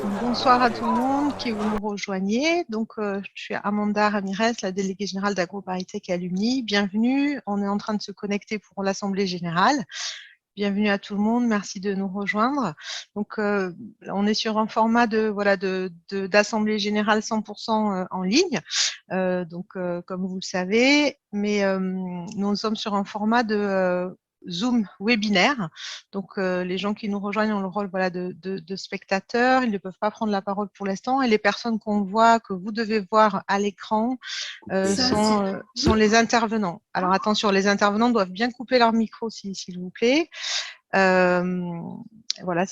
Bonsoir à tout le monde qui vous nous rejoignez. Donc, je suis Amanda Ramirez, la déléguée générale d'AgroParisTech Alumni. Bienvenue. On est en train de se connecter pour l'Assemblée générale. Bienvenue à tout le monde. Merci de nous rejoindre. Donc, on est sur un format d'Assemblée générale 100% en ligne. Comme vous le savez, mais nous sommes sur un format de Zoom webinaire. Donc, les gens qui nous rejoignent ont le rôle de spectateurs. Ils ne peuvent pas prendre la parole pour l'instant. Et les personnes qu'on voit, que vous devez voir à l'écran, sont les intervenants. Alors, attention, les intervenants doivent bien couper leur micro, s'il vous plaît. Voilà,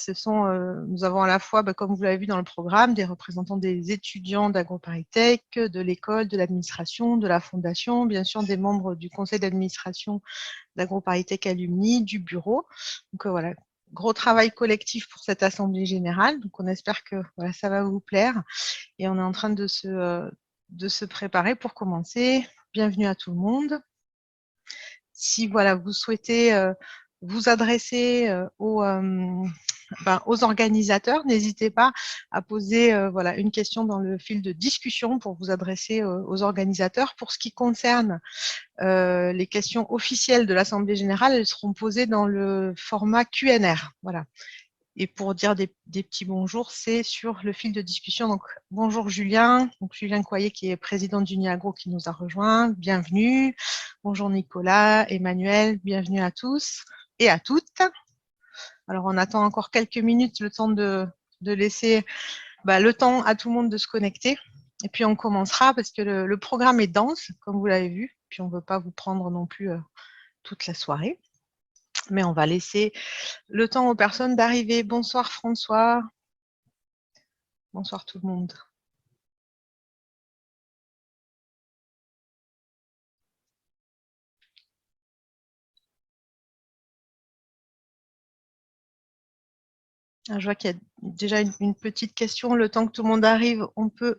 nous avons à la fois, comme vous l'avez vu dans le programme, des représentants des étudiants d'AgroParisTech, de l'école, de l'administration, de la fondation, bien sûr des membres du conseil d'administration d'AgroParisTech Alumni, du bureau. Donc voilà, gros travail collectif pour cette assemblée générale. Donc on espère que voilà, ça va vous plaire. Et on est en train de se préparer pour commencer. Bienvenue à tout le monde. Si voilà, vous souhaitez vous adresser aux organisateurs, n'hésitez pas à poser une question dans le fil de discussion pour vous adresser aux organisateurs. Pour ce qui concerne les questions officielles de l'Assemblée générale, elles seront posées dans le format Q&R. Voilà. Et pour dire des petits bonjours, c'est sur le fil de discussion. Donc, bonjour Julien, donc Julien Coyer qui est président d'Uniagro qui nous a rejoint, bienvenue. Bonjour Nicolas, Emmanuel, bienvenue à tous et à toutes. Alors, on attend encore quelques minutes, le temps de laisser le temps à tout le monde de se connecter. Et puis, on commencera parce que le programme est dense, comme vous l'avez vu. Puis, on ne veut pas vous prendre non plus toute la soirée. Mais on va laisser le temps aux personnes d'arriver. Bonsoir François. Bonsoir tout le monde. Je vois qu'il y a déjà une petite question. Le temps que tout le monde arrive, on peut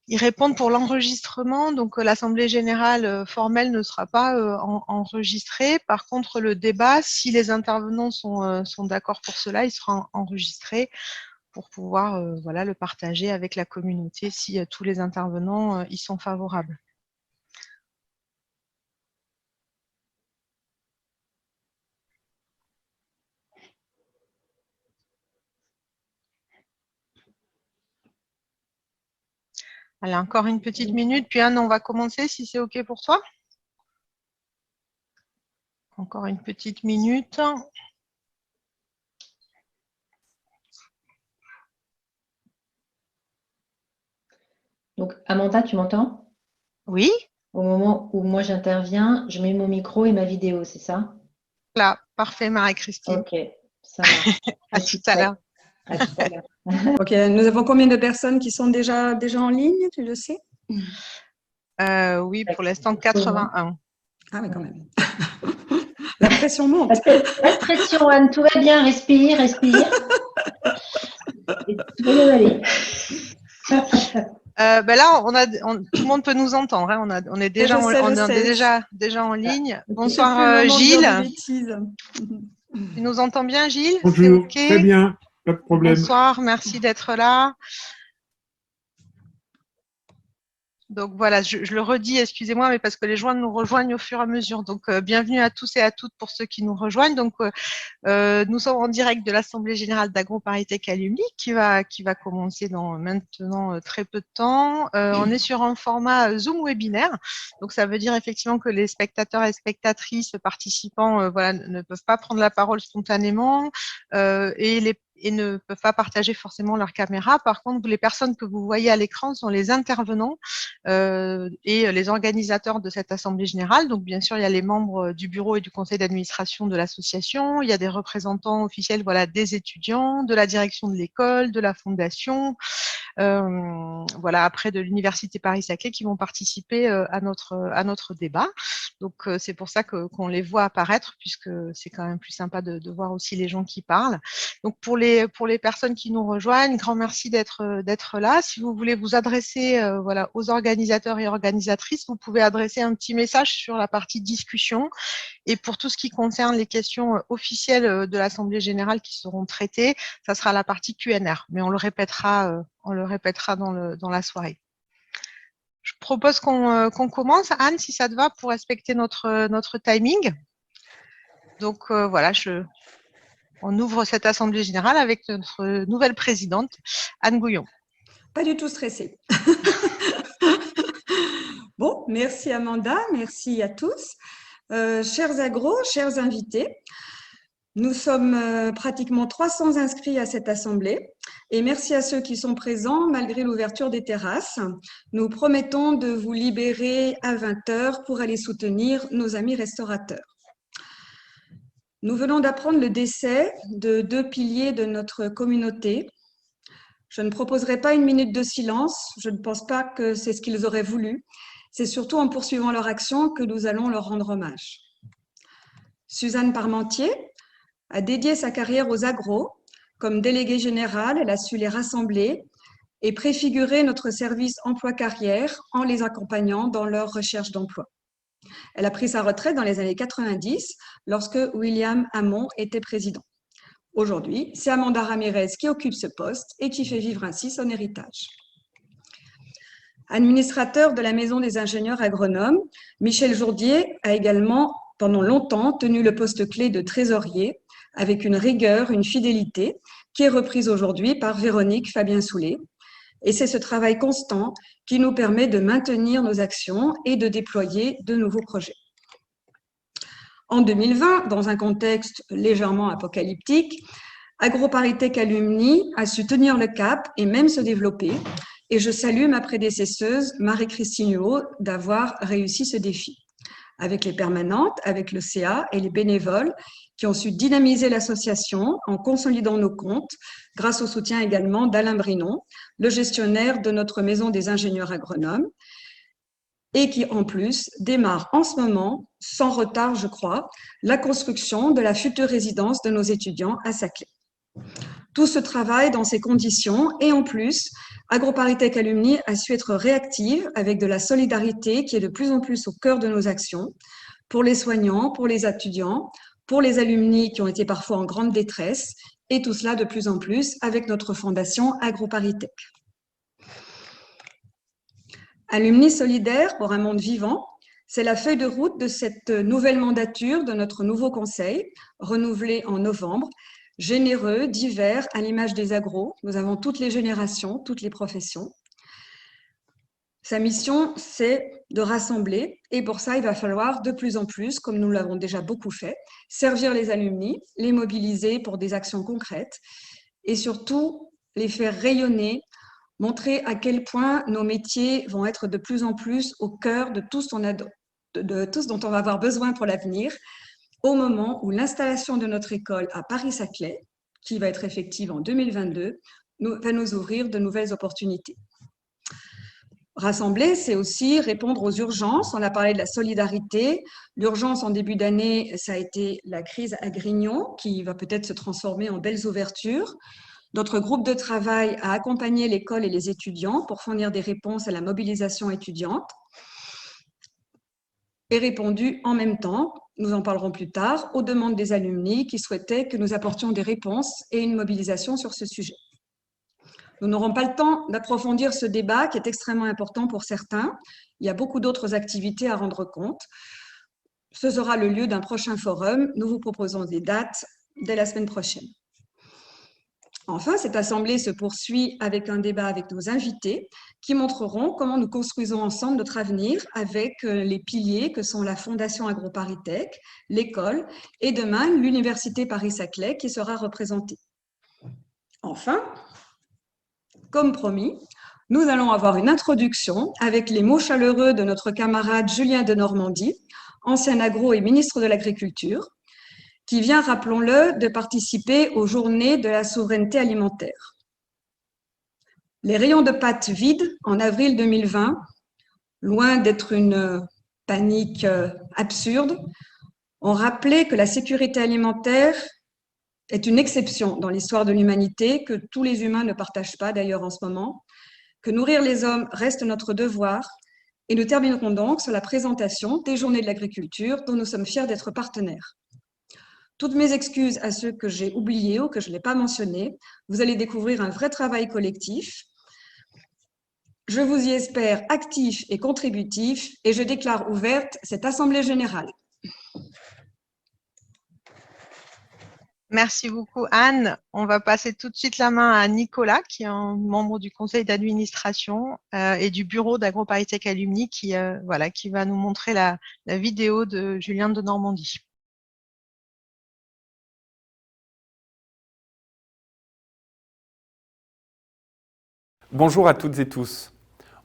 y répondre pour l'enregistrement. Donc, l'Assemblée générale formelle ne sera pas enregistrée. Par contre, le débat, si les intervenants sont d'accord pour cela, il sera enregistré pour pouvoir le partager avec la communauté si tous les intervenants y sont favorables. Allez, encore une petite minute, puis Anne, on va commencer si c'est OK pour toi. Encore une petite minute. Donc, Amanda, tu m'entends? Oui. Au moment où moi j'interviens, je mets mon micro et ma vidéo, c'est ça? Là, parfait, Marie-Christine. Ok, ça marche. À tout à l'heure. À tout à l'heure. Ok, nous avons combien de personnes qui sont déjà en ligne, tu le sais? Oui, pour l'instant, 81. Ah oui, quand même. La pression monte. Pas de pression, Anne, tout va bien, respire, respire. Et tout va bien aller. Là, tout le monde peut nous entendre. Hein. On est déjà en ligne. Bonsoir Gilles. Tu nous entends bien, Gilles? Bonjour, okay? Très bien, pas de problème. Bonsoir, merci d'être là. Donc voilà, je le redis, excusez-moi, mais parce que les gens nous rejoignent au fur et à mesure. Donc bienvenue à tous et à toutes pour ceux qui nous rejoignent. Donc nous sommes en direct de l'Assemblée générale d'AgroParisTech Alumni qui va commencer dans maintenant très peu de temps. On est sur un format Zoom webinaire. Donc ça veut dire effectivement que les spectateurs et spectatrices participants ne peuvent pas prendre la parole spontanément et ne peuvent pas partager forcément leur caméra. Par contre, les personnes que vous voyez à l'écran sont les intervenants et les organisateurs de cette assemblée générale. Donc, bien sûr, il y a les membres du bureau et du conseil d'administration de l'association, il y a des représentants officiels des étudiants, de la direction de l'école, de la fondation, voilà, après de l'Université Paris-Saclay qui vont participer à notre débat. Donc, c'est pour ça qu'on les voit apparaître, puisque c'est quand même plus sympa de voir aussi les gens qui parlent. Donc, pour les personnes qui nous rejoignent, grand merci d'être là. Si vous voulez vous adresser voilà, aux organisateurs et organisatrices, vous pouvez adresser un petit message sur la partie discussion. Et pour tout ce qui concerne les questions officielles de l'Assemblée générale qui seront traitées, ça sera la partie Q&R, mais on le répétera dans la soirée. Je propose qu'on commence. Anne, si ça te va, pour respecter notre timing. Donc voilà, on ouvre cette Assemblée générale avec notre nouvelle présidente, Anne Gouillon. Pas du tout stressée. Bon, merci Amanda, merci à tous. Chers agros, chers invités, nous sommes pratiquement 300 inscrits à cette assemblée et merci à ceux qui sont présents malgré l'ouverture des terrasses. Nous promettons de vous libérer à 20h pour aller soutenir nos amis restaurateurs. Nous venons d'apprendre le décès de 2 piliers de notre communauté. Je ne proposerai pas une minute de silence, je ne pense pas que c'est ce qu'ils auraient voulu. C'est surtout en poursuivant leur action que nous allons leur rendre hommage. Suzanne Parmentier a dédié sa carrière aux agros. Comme déléguée générale, elle a su les rassembler et préfigurer notre service emploi-carrière en les accompagnant dans leur recherche d'emploi. Elle a pris sa retraite dans les années 90 lorsque William Hamon était président. Aujourd'hui, c'est Amanda Ramirez qui occupe ce poste et qui fait vivre ainsi son héritage. Administrateur de la Maison des ingénieurs agronomes, Michel Jourdier a également, pendant longtemps, tenu le poste clé de trésorier avec une rigueur, une fidélité qui est reprise aujourd'hui par Véronique Fabien-Soulet. Et c'est ce travail constant qui nous permet de maintenir nos actions et de déployer de nouveaux projets. En 2020, dans un contexte légèrement apocalyptique, AgroParisTech Alumni a su tenir le cap et même se développer. Et je salue ma prédécesseuse, Marie-Christine Huot, d'avoir réussi ce défi. Avec les permanentes, avec le CA et les bénévoles qui ont su dynamiser l'association en consolidant nos comptes, grâce au soutien également d'Alain Brinon, le gestionnaire de notre Maison des ingénieurs agronomes, et qui en plus démarre en ce moment, sans retard je crois, la construction de la future résidence de nos étudiants à Saclay. Tout ce travail dans ces conditions et en plus, AgroParisTech Alumni a su être réactive avec de la solidarité qui est de plus en plus au cœur de nos actions pour les soignants, pour les étudiants, pour les alumni qui ont été parfois en grande détresse et tout cela de plus en plus avec notre fondation AgroParisTech. Alumni solidaire pour un monde vivant, c'est la feuille de route de cette nouvelle mandature de notre nouveau conseil, renouvelé en novembre, généreux, divers, à l'image des agros. Nous avons toutes les générations, toutes les professions. Sa mission, c'est de rassembler et pour ça, il va falloir de plus en plus, comme nous l'avons déjà beaucoup fait, servir les alumni, les mobiliser pour des actions concrètes et surtout les faire rayonner, montrer à quel point nos métiers vont être de plus en plus au cœur de tout ce dont on va avoir besoin pour l'avenir, au moment où l'installation de notre école à Paris-Saclay, qui va être effective en 2022, va nous ouvrir de nouvelles opportunités. Rassembler, c'est aussi répondre aux urgences. On a parlé de la solidarité. L'urgence en début d'année, ça a été la crise à Grignon, qui va peut-être se transformer en belles ouvertures. Notre groupe de travail a accompagné l'école et les étudiants pour fournir des réponses à la mobilisation étudiante et répondu en même temps, nous en parlerons plus tard, aux demandes des alumni qui souhaitaient que nous apportions des réponses et une mobilisation sur ce sujet. Nous n'aurons pas le temps d'approfondir ce débat qui est extrêmement important pour certains. Il y a beaucoup d'autres activités à rendre compte. Ce sera le lieu d'un prochain forum. Nous vous proposons des dates dès la semaine prochaine. Enfin, cette assemblée se poursuit avec un débat avec nos invités qui montreront comment nous construisons ensemble notre avenir avec les piliers que sont la Fondation AgroParisTech, l'école et demain l'Université Paris-Saclay qui sera représentée. Enfin, comme promis, nous allons avoir une introduction avec les mots chaleureux de notre camarade Julien de Normandie, ancien agro et ministre de l'Agriculture, qui vient, rappelons-le, de participer aux Journées de la souveraineté alimentaire. Les rayons de pâtes vides en avril 2020, loin d'être une panique absurde, ont rappelé que la sécurité alimentaire est une exception dans l'histoire de l'humanité, que tous les humains ne partagent pas d'ailleurs en ce moment, que nourrir les hommes reste notre devoir. Et nous terminerons donc sur la présentation des Journées de l'agriculture dont nous sommes fiers d'être partenaires. Toutes mes excuses à ceux que j'ai oubliés ou que je n'ai pas mentionnés. Vous allez découvrir un vrai travail collectif. Je vous y espère actif et contributif et je déclare ouverte cette Assemblée générale. Merci beaucoup, Anne. On va passer tout de suite la main à Nicolas, qui est un membre du conseil d'administration et du bureau d'AgroParisTech Alumni, qui va nous montrer la vidéo de Julien de Normandie. Bonjour à toutes et tous.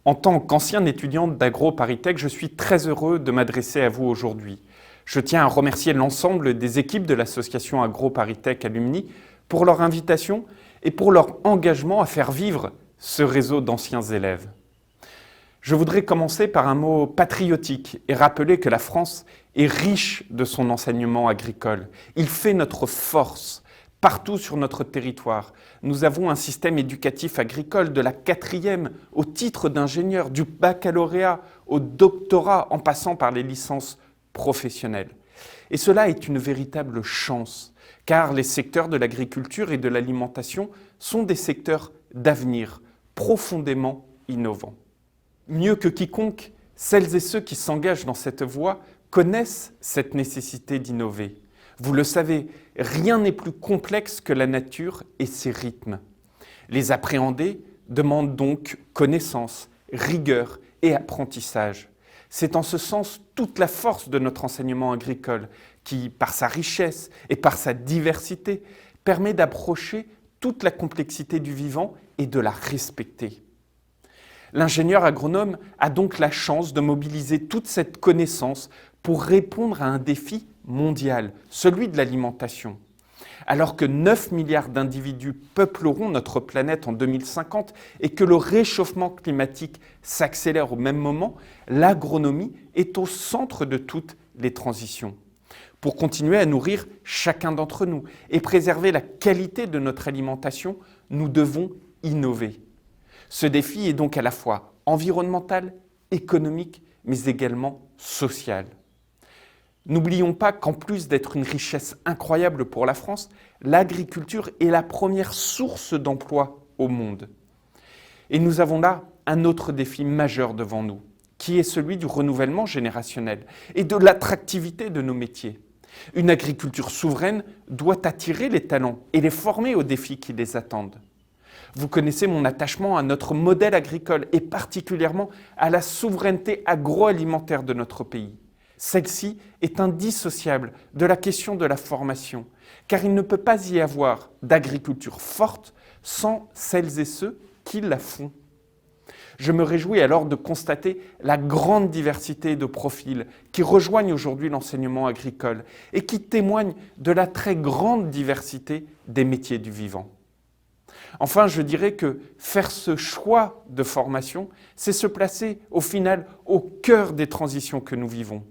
En tant qu'ancien étudiant d'AgroParisTech, je suis très heureux de m'adresser à vous aujourd'hui. Je tiens à remercier l'ensemble des équipes de l'association AgroParisTech Alumni pour leur invitation et pour leur engagement à faire vivre ce réseau d'anciens élèves. Je voudrais commencer par un mot patriotique et rappeler que la France est riche de son enseignement agricole. Il fait notre force. Partout sur notre territoire, nous avons un système éducatif agricole de la 4e au titre d'ingénieur, du baccalauréat au doctorat en passant par les licences professionnelles. Et cela est une véritable chance, car les secteurs de l'agriculture et de l'alimentation sont des secteurs d'avenir, profondément innovants. Mieux que quiconque, celles et ceux qui s'engagent dans cette voie connaissent cette nécessité d'innover. Vous le savez, rien n'est plus complexe que la nature et ses rythmes. Les appréhender demande donc connaissance, rigueur et apprentissage. C'est en ce sens toute la force de notre enseignement agricole qui, par sa richesse et par sa diversité, permet d'approcher toute la complexité du vivant et de la respecter. L'ingénieur agronome a donc la chance de mobiliser toute cette connaissance pour répondre à un défi mondial, celui de l'alimentation. Alors que 9 milliards d'individus peupleront notre planète en 2050 et que le réchauffement climatique s'accélère au même moment, l'agronomie est au centre de toutes les transitions. Pour continuer à nourrir chacun d'entre nous et préserver la qualité de notre alimentation, nous devons innover. Ce défi est donc à la fois environnemental, économique, mais également social. N'oublions pas qu'en plus d'être une richesse incroyable pour la France, l'agriculture est la première source d'emploi au monde. Et nous avons là un autre défi majeur devant nous, qui est celui du renouvellement générationnel et de l'attractivité de nos métiers. Une agriculture souveraine doit attirer les talents et les former aux défis qui les attendent. Vous connaissez mon attachement à notre modèle agricole et particulièrement à la souveraineté agroalimentaire de notre pays. Celle-ci est indissociable de la question de la formation, car il ne peut pas y avoir d'agriculture forte sans celles et ceux qui la font. Je me réjouis alors de constater la grande diversité de profils qui rejoignent aujourd'hui l'enseignement agricole et qui témoignent de la très grande diversité des métiers du vivant. Enfin, je dirais que faire ce choix de formation, c'est se placer au final au cœur des transitions que nous vivons.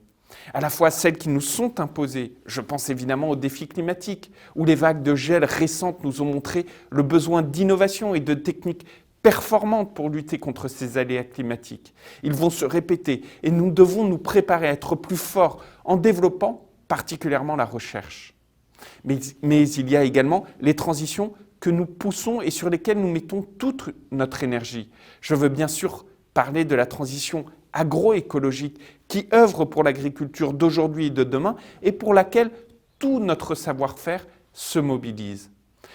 À la fois celles qui nous sont imposées, je pense évidemment aux défis climatiques, où les vagues de gel récentes nous ont montré le besoin d'innovation et de techniques performantes pour lutter contre ces aléas climatiques. Ils vont se répéter et nous devons nous préparer à être plus forts en développant particulièrement la recherche. Mais il y a également les transitions que nous poussons et sur lesquelles nous mettons toute notre énergie. Je veux bien sûr parler de la transition agroécologique qui œuvre pour l'agriculture d'aujourd'hui et de demain et pour laquelle tout notre savoir-faire se mobilise.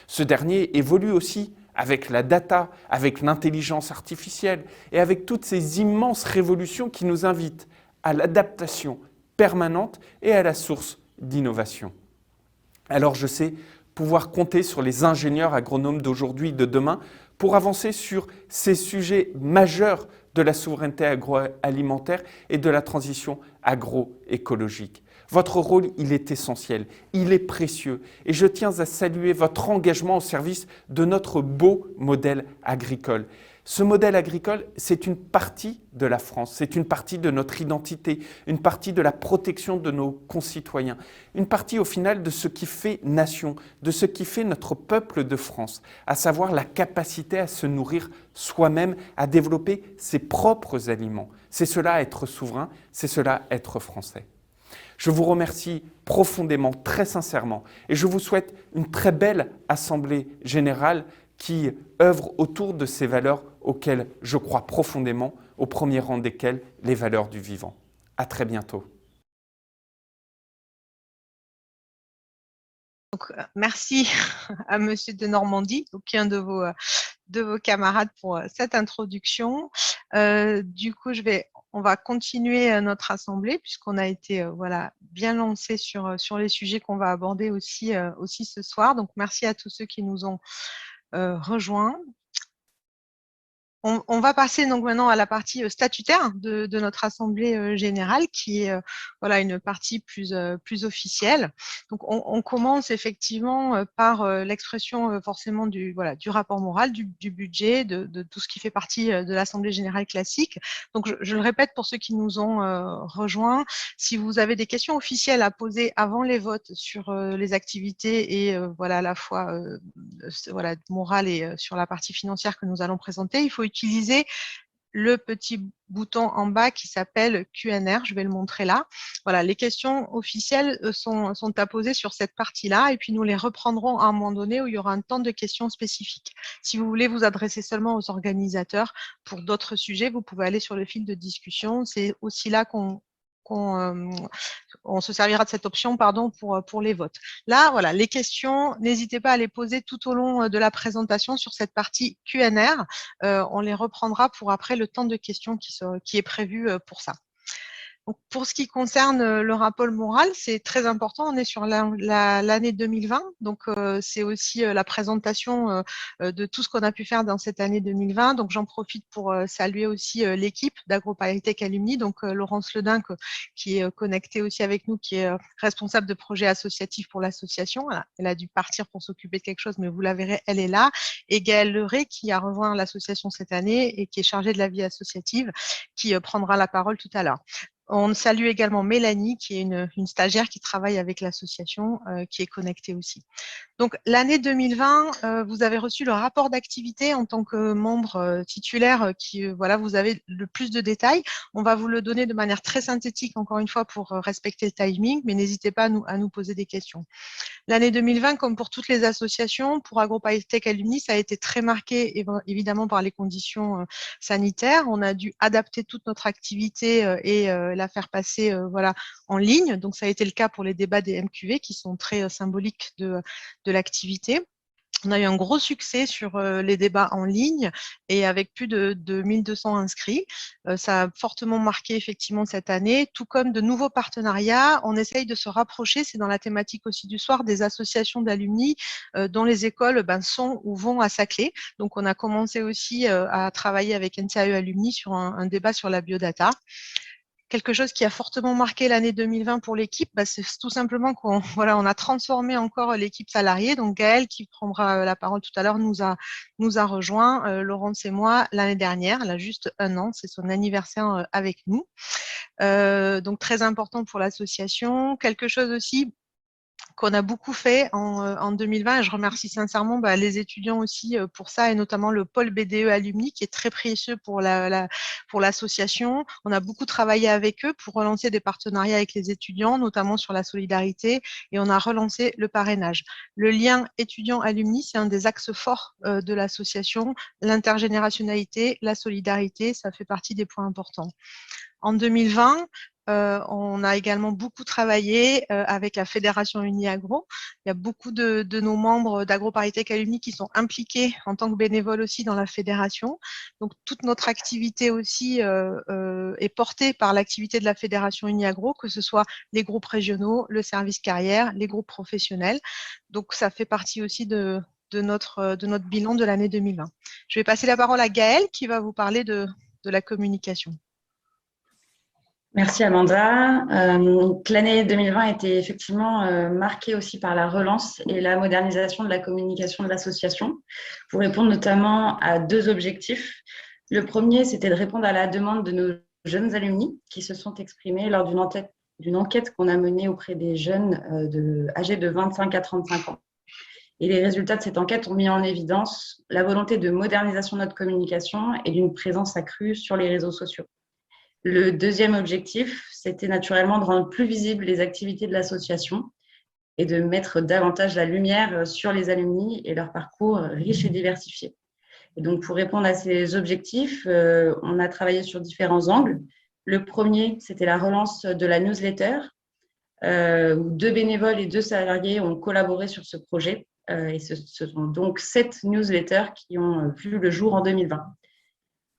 Ce dernier évolue aussi avec la data, avec l'intelligence artificielle et avec toutes ces immenses révolutions qui nous invitent à l'adaptation permanente et à la source d'innovation. Alors je sais pouvoir compter sur les ingénieurs agronomes d'aujourd'hui et de demain pour avancer sur ces sujets majeurs de la souveraineté agroalimentaire et de la transition agroécologique. Votre rôle, il est essentiel, il est précieux. Et je tiens à saluer votre engagement au service de notre beau modèle agricole. Ce modèle agricole, c'est une partie de la France, c'est une partie de notre identité, une partie de la protection de nos concitoyens, une partie au final de ce qui fait nation, de ce qui fait notre peuple de France, à savoir la capacité à se nourrir soi-même, à développer ses propres aliments. C'est cela être souverain, c'est cela être français. Je vous remercie profondément, très sincèrement, et je vous souhaite une très belle Assemblée générale qui œuvre autour de ces valeurs auxquelles je crois profondément, au premier rang desquelles les valeurs du vivant. À très bientôt. Donc, merci à Monsieur de Normandie, donc un de vos camarades pour cette introduction. Du coup, on va continuer notre assemblée puisqu'on a été voilà, bien lancé sur les sujets qu'on va aborder aussi ce soir. Donc, merci à tous ceux qui nous ont rejoints. On va passer donc maintenant à la partie statutaire de notre assemblée générale, qui est voilà une partie plus officielle. Donc on commence effectivement par l'expression forcément du rapport moral, du budget, de tout ce qui fait partie de l'assemblée générale classique. Donc je le répète pour ceux qui nous ont rejoints, si vous avez des questions officielles à poser avant les votes sur les activités et voilà à la fois voilà morale et sur la partie financière que nous allons présenter, il faut utiliser le petit bouton en bas qui s'appelle Q&R, je vais le montrer là. Voilà, les questions officielles sont à poser sur cette partie-là et puis nous les reprendrons à un moment donné où il y aura un temps de questions spécifiques. Si vous voulez vous adresser seulement aux organisateurs pour d'autres sujets, vous pouvez aller sur le fil de discussion. C'est aussi là on se servira de cette option pour les votes. Là, voilà, les questions, n'hésitez pas à les poser tout au long de la présentation sur cette partie Q&R. On les reprendra pour après le temps de questions qui est prévu pour ça. Donc, pour ce qui concerne le rapport moral, c'est très important. On est sur l'année 2020, donc c'est aussi la présentation de tout ce qu'on a pu faire dans cette année 2020. Donc, j'en profite pour saluer aussi l'équipe d'AgroParisTech Alumni, donc Laurence Ledin qui est connectée aussi avec nous, qui est responsable de projet associatif pour l'association. Voilà. Elle a dû partir pour s'occuper de quelque chose, mais vous la verrez, elle est là. Et Gaëlle Leray qui a rejoint l'association cette année et qui est chargée de la vie associative, qui prendra la parole tout à l'heure. On salue également Mélanie, qui est une stagiaire qui travaille avec l'association, qui est connectée aussi. Donc, l'année 2020, vous avez reçu le rapport d'activité en tant que membre titulaire qui, voilà, vous avez le plus de détails. On va vous le donner de manière très synthétique, encore une fois, pour respecter le timing, mais n'hésitez pas à nous poser des questions. L'année 2020, comme pour toutes les associations, pour AgroParisTech Alumni, ça a été très marqué évidemment par les conditions sanitaires. On a dû adapter toute notre activité et la faire passer voilà, en ligne. Donc, ça a été le cas pour les débats des MQV qui sont très symboliques de l'activité. On a eu un gros succès sur les débats en ligne et avec plus de 1200 inscrits. Ça a fortement marqué effectivement cette année, tout comme de nouveaux partenariats. On essaye de se rapprocher, c'est dans la thématique aussi du soir, des associations d'alumni dont les écoles sont ou vont à Saclay. Donc on a commencé aussi à travailler avec NCAE Alumni sur un débat sur la biodata. Quelque chose qui a fortement marqué l'année 2020 pour l'équipe, c'est tout simplement qu'on on a transformé encore l'équipe salariée. Donc Gaëlle, qui prendra la parole tout à l'heure, nous a rejoint, Laurence et moi, l'année dernière. Elle a juste 1 an, c'est son anniversaire avec nous. Donc très important pour l'association. Quelque chose aussi qu'on a beaucoup fait en 2020 et je remercie sincèrement les étudiants aussi pour ça et notamment le pôle BDE Alumni qui est très précieux pour l'association. On a beaucoup travaillé avec eux pour relancer des partenariats avec les étudiants, notamment sur la solidarité et on a relancé le parrainage. Le lien étudiant-alumni, c'est un des axes forts de l'association. L'intergénérationnalité, la solidarité, ça fait partie des points importants. En 2020, on a également beaucoup travaillé avec la Fédération Uni-Agro. Il y a beaucoup de nos membres d'AgroParisTech Alumni qui sont impliqués en tant que bénévoles aussi dans la fédération. Donc, toute notre activité aussi est portée par l'activité de la Fédération Uni-Agro, que ce soit les groupes régionaux, le service carrière, les groupes professionnels. Donc, ça fait partie aussi de notre bilan de l'année 2020. Je vais passer la parole à Gaëlle qui va vous parler de la communication. Merci Amanda. L'année 2020 a été effectivement marquée aussi par la relance et la modernisation de la communication de l'association pour répondre notamment à deux objectifs. Le premier, c'était de répondre à la demande de nos jeunes alumni qui se sont exprimés lors d'une enquête qu'on a menée auprès des jeunes âgés de 25 à 35 ans. Et les résultats de cette enquête ont mis en évidence la volonté de modernisation de notre communication et d'une présence accrue sur les réseaux sociaux. Le deuxième objectif, c'était naturellement de rendre plus visibles les activités de l'association et de mettre davantage la lumière sur les alumni et leur parcours riche et diversifié. Et donc, pour répondre à ces objectifs, on a travaillé sur différents angles. Le premier, c'était la relance de la newsletter, où 2 bénévoles et 2 salariés ont collaboré sur ce projet. Et ce sont donc 7 newsletters qui ont vu le jour en 2020.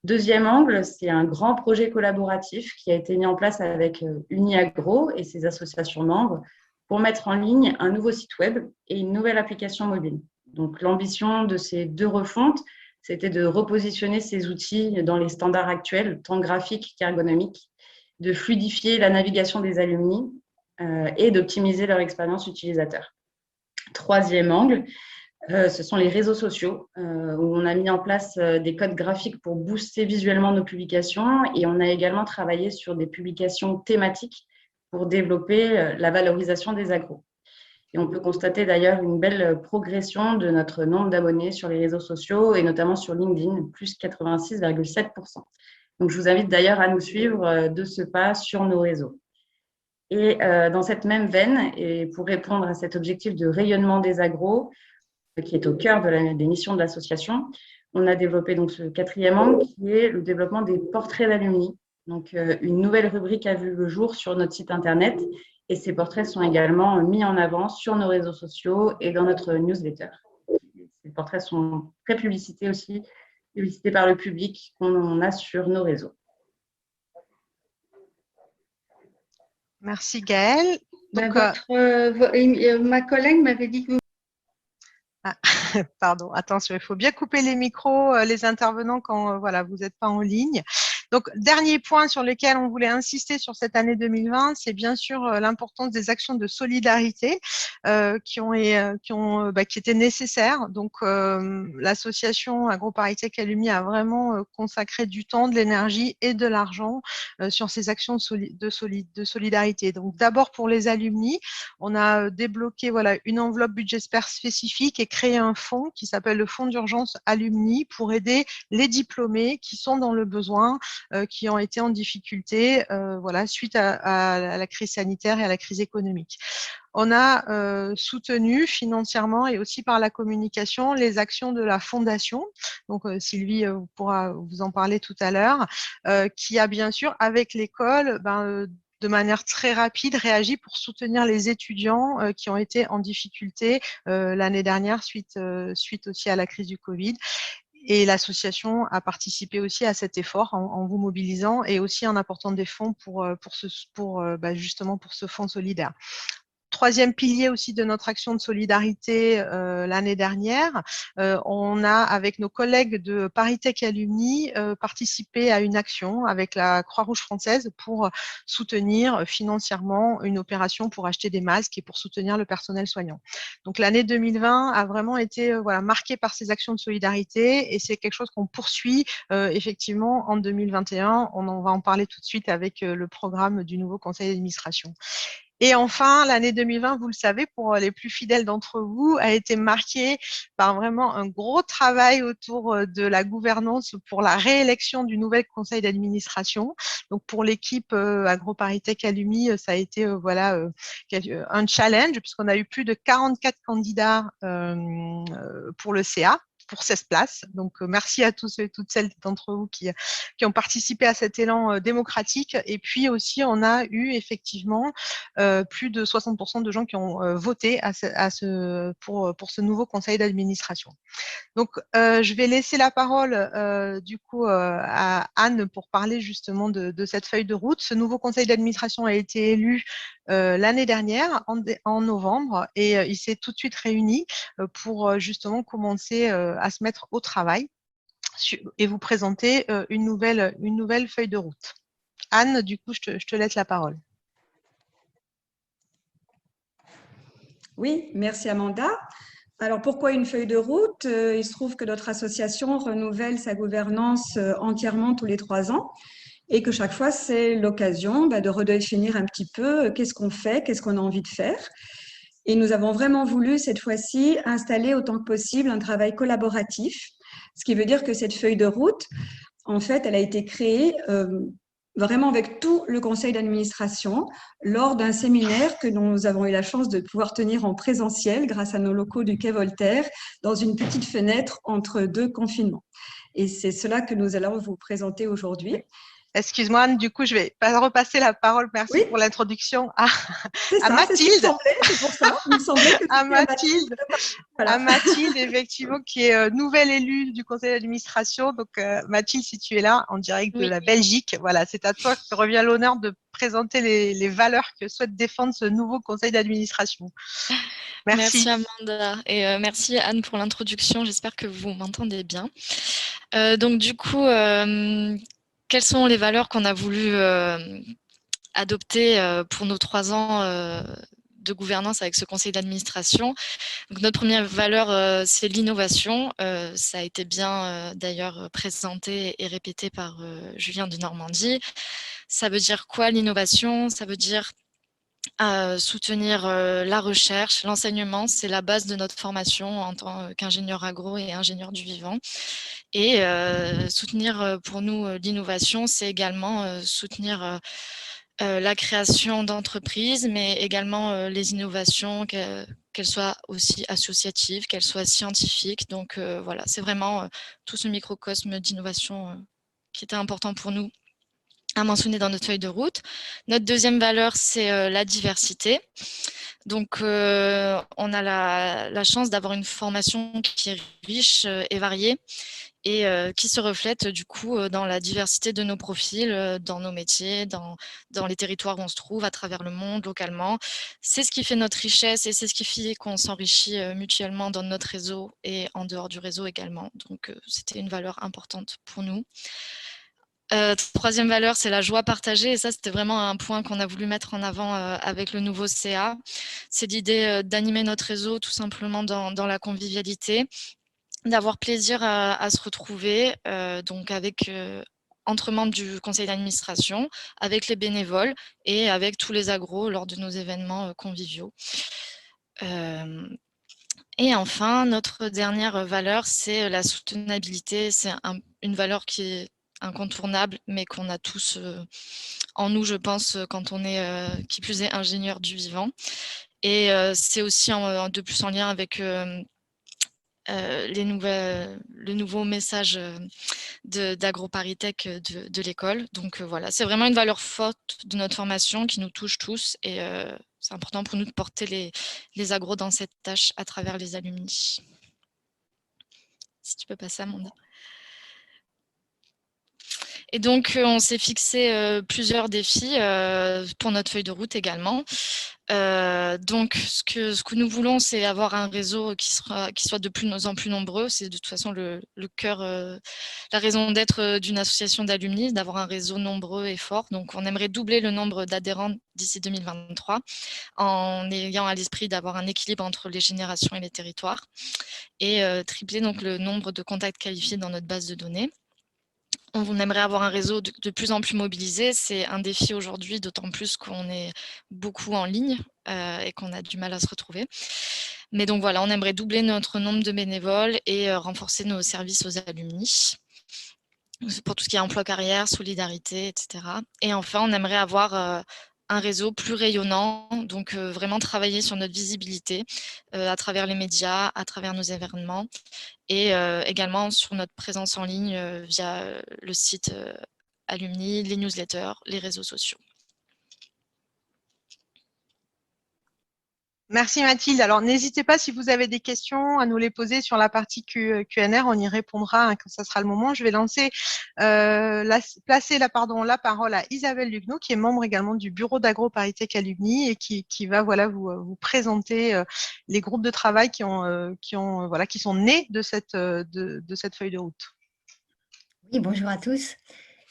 Deuxième angle, c'est un grand projet collaboratif qui a été mis en place avec Uniagro et ses associations membres pour mettre en ligne un nouveau site web et une nouvelle application mobile. Donc, l'ambition de ces 2 refontes, c'était de repositionner ces outils dans les standards actuels, tant graphiques qu'ergonomiques, de fluidifier la navigation des alumni et d'optimiser leur expérience utilisateur. Troisième angle, ce sont les réseaux sociaux, où on a mis en place des codes graphiques pour booster visuellement nos publications et on a également travaillé sur des publications thématiques pour développer la valorisation des agros. Et on peut constater d'ailleurs une belle progression de notre nombre d'abonnés sur les réseaux sociaux et notamment sur LinkedIn, plus 86,7%. Donc, je vous invite d'ailleurs à nous suivre de ce pas sur nos réseaux. Et dans cette même veine, et pour répondre à cet objectif de rayonnement des agros, qui est au cœur des missions de l'association, on a développé donc ce quatrième angle qui est le développement des portraits d'alumni. Donc, une nouvelle rubrique a vu le jour sur notre site internet et ces portraits sont également mis en avant sur nos réseaux sociaux et dans notre newsletter. Ces portraits sont très publicités aussi, publicités par le public qu'on a sur nos réseaux. Merci Gaëlle. Donc, ma collègue m'avait dit que pardon, attention, il faut bien couper les micros, les intervenants quand voilà, vous n'êtes pas en ligne. Donc, dernier point sur lequel on voulait insister sur cette année 2020, c'est bien sûr l'importance des actions de solidarité qui étaient nécessaires. Donc, l'association AgroParisTech Alumni a vraiment consacré du temps, de l'énergie et de l'argent sur ces actions de solidarité. Donc, d'abord pour les alumni, on a débloqué voilà, une enveloppe budgétaire spécifique et créé un fonds qui s'appelle le Fonds d'urgence Alumni pour aider les diplômés qui sont dans le besoin, qui ont été en difficulté voilà, suite à la crise sanitaire et à la crise économique. On a soutenu financièrement et aussi par la communication les actions de la Fondation. Donc, Sylvie pourra vous en parler tout à l'heure, qui a bien sûr, avec l'école, de manière très rapide, réagi pour soutenir les étudiants qui ont été en difficulté l'année dernière suite aussi à la crise du Covid. Et l'association a participé aussi à cet effort en vous mobilisant et aussi en apportant des fonds justement pour ce fonds solidaire. Troisième pilier aussi de notre action de solidarité l'année dernière, on a, avec nos collègues de ParisTech Alumni, participé à une action avec la Croix-Rouge française pour soutenir financièrement une opération pour acheter des masques et pour soutenir le personnel soignant. Donc l'année 2020 a vraiment été marquée par ces actions de solidarité et c'est quelque chose qu'on poursuit effectivement en 2021. On va en parler tout de suite avec le programme du nouveau conseil d'administration. Et enfin, l'année 2020, vous le savez, pour les plus fidèles d'entre vous, a été marquée par vraiment un gros travail autour de la gouvernance pour la réélection du nouvel conseil d'administration. Donc, pour l'équipe AgroParisTech Alumni, ça a été un challenge puisqu'on a eu plus de 44 candidats pour le CA, pour 16 places. Donc, merci à tous et toutes celles d'entre vous qui ont participé à cet élan démocratique. Et puis aussi, on a eu effectivement plus de 60% de gens qui ont voté pour ce nouveau conseil d'administration. Donc, je vais laisser la parole du coup à Anne pour parler justement de cette feuille de route. Ce nouveau conseil d'administration a été élu l'année dernière, en novembre, et il s'est tout de suite réuni pour justement commencer à se mettre au travail et vous présenter une nouvelle feuille de route. Anne, du coup, je te laisse la parole. Oui, merci Amanda. Alors pourquoi une feuille de route? Il se trouve que notre association renouvelle sa gouvernance entièrement tous les 3 ans et que chaque fois c'est l'occasion de redéfinir un petit peu qu'est-ce qu'on fait, qu'est-ce qu'on a envie de faire. Et nous avons vraiment voulu cette fois-ci installer autant que possible un travail collaboratif, ce qui veut dire que cette feuille de route, en fait, elle a été créée vraiment avec tout le conseil d'administration lors d'un séminaire que nous avons eu la chance de pouvoir tenir en présentiel grâce à nos locaux du Quai Voltaire dans une petite fenêtre entre 2 confinements. Et c'est cela que nous allons vous présenter aujourd'hui. Excuse-moi, Anne, du coup, je vais pas repasser la parole. Merci Oui, pour l'introduction à c'est ça, Mathilde. c'est ce qu'il me semblait, c'est pour ça. Il me semblait que À Mathilde. Voilà. À Mathilde, effectivement, qui est nouvelle élue du conseil d'administration. Donc, Mathilde, si tu es là, en direct de Oui. la Belgique, voilà, c'est à toi que revient l'honneur de présenter les valeurs que souhaite défendre ce nouveau conseil d'administration. Merci. Merci Amanda et merci Anne pour l'introduction. J'espère que vous m'entendez bien. Donc du coup, quelles sont les valeurs qu'on a voulu adopter pour nos 3 ans de gouvernance avec ce conseil d'administration? Donc notre première valeur, c'est l'innovation. Ça a été bien d'ailleurs présenté et répété par Julien de Normandie. Ça veut dire quoi l'innovation? Ça veut dire soutenir la recherche, l'enseignement, c'est la base de notre formation en tant qu'ingénieur agro et ingénieur du vivant. Et soutenir pour nous l'innovation, c'est également soutenir la création d'entreprises, mais également les innovations, qu'elles soient aussi associatives, qu'elles soient scientifiques. Donc voilà, c'est vraiment tout ce microcosme d'innovation qui était important pour nous à mentionner dans notre feuille de route. Notre deuxième valeur, c'est la diversité. Donc, on a la chance d'avoir une formation qui est riche et variée et qui se reflète du coup dans la diversité de nos profils, dans nos métiers, dans les territoires où on se trouve, à travers le monde, localement. C'est ce qui fait notre richesse et c'est ce qui fait qu'on s'enrichit mutuellement dans notre réseau et en dehors du réseau également. Donc, c'était une valeur importante pour nous. Troisième valeur, c'est la joie partagée et ça, c'était vraiment un point qu'on a voulu mettre en avant avec le nouveau CA. C'est l'idée d'animer notre réseau tout simplement dans la convivialité, d'avoir plaisir à se retrouver, donc avec entre membres du conseil d'administration, avec les bénévoles et avec tous les agros lors de nos événements conviviaux. Et enfin, notre dernière valeur, c'est la soutenabilité. C'est une valeur qui est incontournable, mais qu'on a tous en nous, je pense, quand on est, qui plus est, ingénieur du vivant. Et c'est aussi de plus en lien avec le nouveau message d'AgroParisTech de l'école. Donc voilà, c'est vraiment une valeur forte de notre formation qui nous touche tous et c'est important pour nous de porter les agros dans cette tâche à travers les alumni. Si tu peux passer, Amanda. Et donc, on s'est fixé plusieurs défis pour notre feuille de route également. Donc, ce que nous voulons, c'est avoir un réseau qui soit de plus en plus nombreux. C'est de toute façon le cœur, la raison d'être d'une association d'alumni, d'avoir un réseau nombreux et fort. Donc, on aimerait doubler le nombre d'adhérents d'ici 2023, en ayant à l'esprit d'avoir un équilibre entre les générations et les territoires, et tripler donc le nombre de contacts qualifiés dans notre base de données. On aimerait avoir un réseau de plus en plus mobilisé. C'est un défi aujourd'hui, d'autant plus qu'on est beaucoup en ligne et qu'on a du mal à se retrouver. Mais donc voilà, on aimerait doubler notre nombre de bénévoles et renforcer nos services aux alumni pour tout ce qui est emploi carrière, solidarité, etc. Et enfin, on aimerait avoir un réseau plus rayonnant, donc vraiment travailler sur notre visibilité à travers les médias, à travers nos événements et également sur notre présence en ligne via le site Alumni, les newsletters, les réseaux sociaux. Merci Mathilde. Alors, n'hésitez pas si vous avez des questions à nous les poser sur la partie Q&R. On y répondra quand ça sera le moment. Je vais placer la parole à Isabelle Lugno, qui est membre également du bureau d'AgroParisTech Alumni et qui va vous présenter les groupes de travail qui sont nés de cette feuille de route. Oui, bonjour à tous.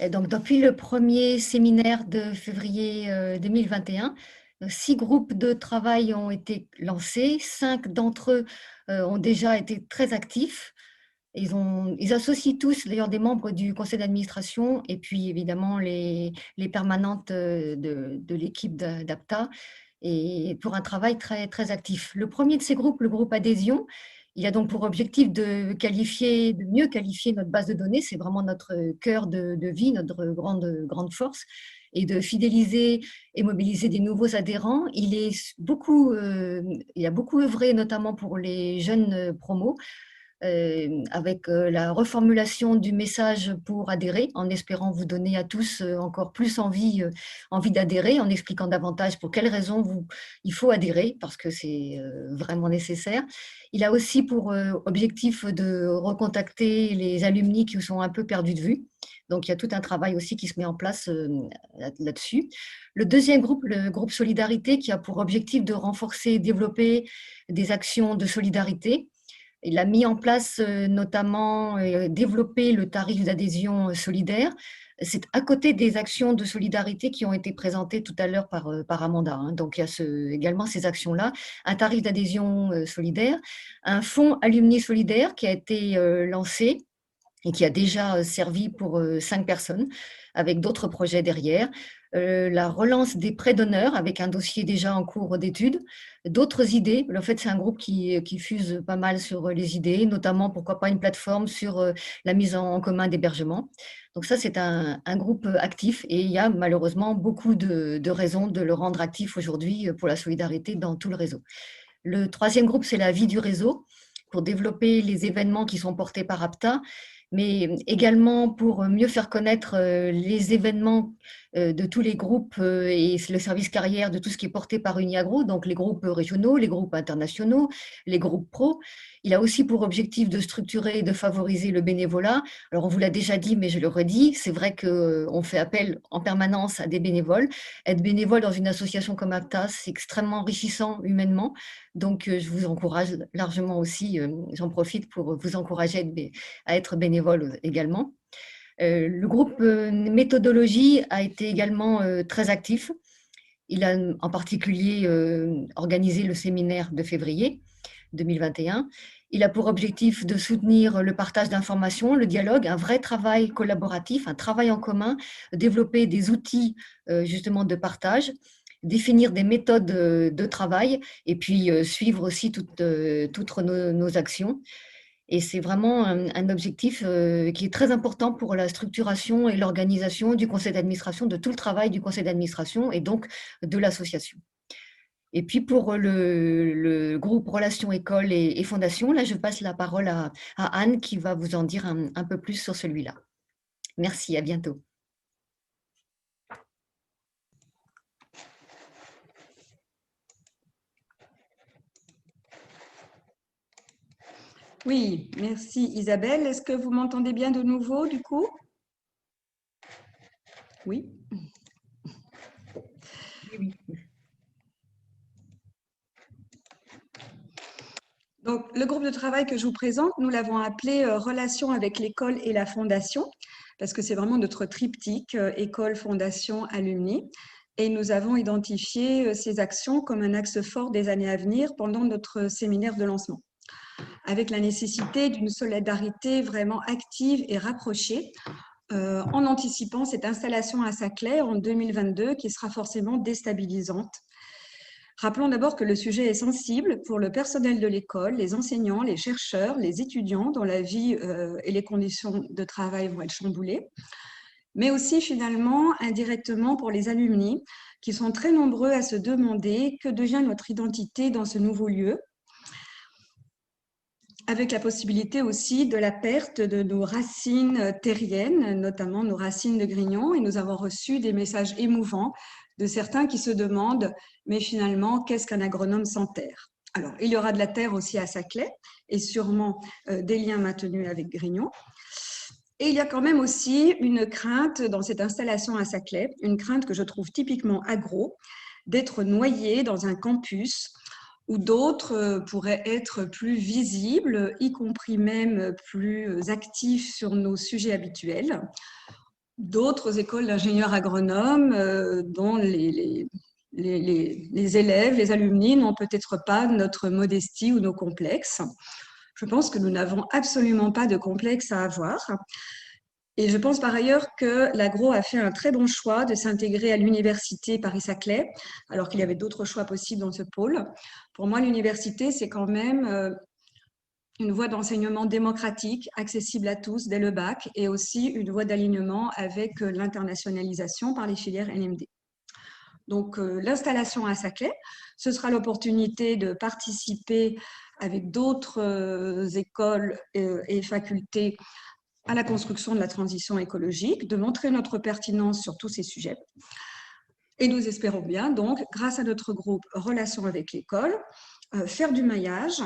Et donc, depuis le premier séminaire de février 2021, 6 groupes de travail ont été lancés. 5 d'entre eux ont déjà été très actifs. Ils associent tous d'ailleurs des membres du conseil d'administration et puis évidemment les permanentes de l'équipe d'APTA et pour un travail très, très actif. Le premier de ces groupes, le groupe Adhésion, il a donc pour objectif de mieux qualifier notre base de données, c'est vraiment notre cœur de vie, notre grande force, et de fidéliser et mobiliser des nouveaux adhérents. Il a beaucoup œuvré notamment pour les jeunes promos, avec la reformulation du message pour adhérer, en espérant vous donner à tous encore plus envie d'adhérer, en expliquant davantage pour quelles raisons il faut adhérer, parce que c'est vraiment nécessaire. Il a aussi pour objectif de recontacter les alumni qui sont un peu perdus de vue. Donc, il y a tout un travail aussi qui se met en place là-dessus. Le deuxième groupe, le groupe Solidarité, qui a pour objectif de renforcer et développer des actions de solidarité. Il a mis en place notamment développé le tarif d'adhésion solidaire. C'est à côté des actions de solidarité qui ont été présentées tout à l'heure par Amanda. Hein. Donc, il y a également ces actions-là. Un tarif d'adhésion solidaire, un fonds alumni solidaire qui a été lancé et qui a déjà servi pour 5 personnes, avec d'autres projets derrière. La relance des prêts d'honneur avec un dossier déjà en cours d'étude, d'autres idées. En fait, c'est un groupe qui fuse pas mal sur les idées, notamment, pourquoi pas, une plateforme sur la mise en commun d'hébergement. Donc ça, c'est un groupe actif et il y a malheureusement beaucoup de raisons de le rendre actif aujourd'hui pour la solidarité dans tout le réseau. Le troisième groupe, c'est la vie du réseau, pour développer les événements qui sont portés par APTA, mais également pour mieux faire connaître les événements de tous les groupes et le service carrière de tout ce qui est porté par Uniagro, donc les groupes régionaux, les groupes internationaux, les groupes pro. Il a aussi pour objectif de structurer et de favoriser le bénévolat. Alors, on vous l'a déjà dit, mais je le redis, c'est vrai qu'on fait appel en permanence à des bénévoles. Être bénévole dans une association comme APTA, c'est extrêmement enrichissant humainement. Donc, je vous encourage largement aussi, j'en profite pour vous encourager à être bénévole également. Le groupe méthodologie a été également très actif. Il a en particulier organisé le séminaire de février 2021. Il a pour objectif de soutenir le partage d'informations, le dialogue, un vrai travail collaboratif, un travail en commun, développer des outils justement de partage, définir des méthodes de travail et puis suivre aussi toutes nos actions. Et c'est vraiment un objectif qui est très important pour la structuration et l'organisation du conseil d'administration, de tout le travail du conseil d'administration et donc de l'association. Et puis pour le groupe Relations École et Fondation, là je passe la parole à Anne qui va vous en dire un peu plus sur celui-là. Merci, à bientôt. Oui, merci Isabelle. Est-ce que vous m'entendez bien de nouveau du coup? Oui. Oui. Donc, le groupe de travail que je vous présente, nous l'avons appelé Relations avec l'école et la fondation, parce que c'est vraiment notre triptyque, école, fondation, alumni. Et nous avons identifié ces actions comme un axe fort des années à venir pendant notre séminaire de lancement, avec la nécessité d'une solidarité vraiment active et rapprochée, en anticipant cette installation à Saclay en 2022 qui sera forcément déstabilisante. Rappelons d'abord que le sujet est sensible pour le personnel de l'école, les enseignants, les chercheurs, les étudiants dont la vie et les conditions de travail vont être chamboulées, mais aussi finalement indirectement pour les alumni qui sont très nombreux à se demander que devient notre identité dans ce nouveau lieu, avec la possibilité aussi de la perte de nos racines terriennes, notamment nos racines de Grignon, et nous avons reçu des messages émouvants de certains qui se demandent « mais finalement, qu'est-ce qu'un agronome sans terre ?» Alors, il y aura de la terre aussi à Saclay, et sûrement des liens maintenus avec Grignon. Et il y a quand même aussi une crainte dans cette installation à Saclay, une crainte que je trouve typiquement agro, d'être noyé dans un campus où d'autres pourraient être plus visibles, y compris même plus actifs sur nos sujets habituels, d'autres écoles d'ingénieurs agronomes dont les élèves, les alumni n'ont peut-être pas notre modestie ou nos complexes. Je pense que nous n'avons absolument pas de complexe à avoir. Et je pense par ailleurs que l'agro a fait un très bon choix de s'intégrer à l'université Paris-Saclay, alors qu'il y avait d'autres choix possibles dans ce pôle. Pour moi, l'université, c'est quand même une voie d'enseignement démocratique, accessible à tous dès le bac, et aussi une voie d'alignement avec l'internationalisation par les filières NMD. Donc, l'installation à Saclay, ce sera l'opportunité de participer avec d'autres écoles et facultés à la construction de la transition écologique, de montrer notre pertinence sur tous ces sujets. Et nous espérons bien, donc, grâce à notre groupe Relations avec l'école, faire du maillage,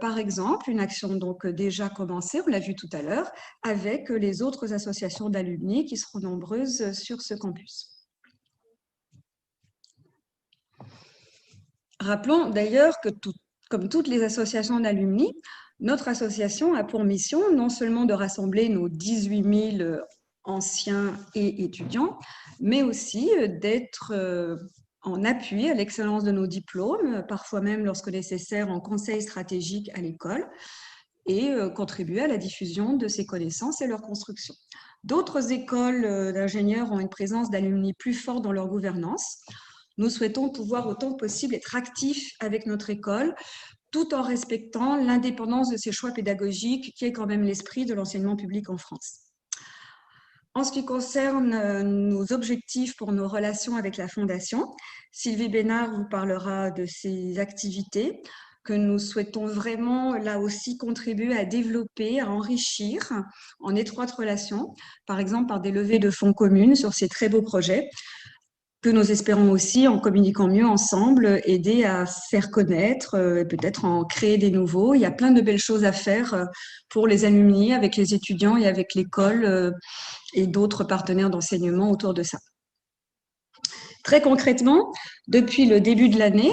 par exemple, une action donc déjà commencée, on l'a vu tout à l'heure, avec les autres associations d'alumni qui seront nombreuses sur ce campus. Rappelons d'ailleurs que comme toutes les associations d'alumni, notre association a pour mission non seulement de rassembler nos 18 000 anciens et étudiants, mais aussi d'être en appui à l'excellence de nos diplômes, parfois même lorsque nécessaire en conseil stratégique à l'école, et contribuer à la diffusion de ces connaissances et leur construction. D'autres écoles d'ingénieurs ont une présence d'alumni plus forte dans leur gouvernance. Nous souhaitons pouvoir autant que possible être actifs avec notre école, tout en respectant l'indépendance de ses choix pédagogiques, qui est quand même l'esprit de l'enseignement public en France. En ce qui concerne nos objectifs pour nos relations avec la Fondation, Sylvie Bénard vous parlera de ses activités que nous souhaitons vraiment, là aussi, contribuer à développer, à enrichir en étroite relation, par exemple par des levées de fonds communes sur ces très beaux projets, que nous espérons aussi, en communiquant mieux ensemble, aider à faire connaître et peut-être en créer des nouveaux. Il y a plein de belles choses à faire pour les alumni, avec les étudiants et avec l'école et d'autres partenaires d'enseignement autour de ça. Très concrètement, depuis le début de l'année,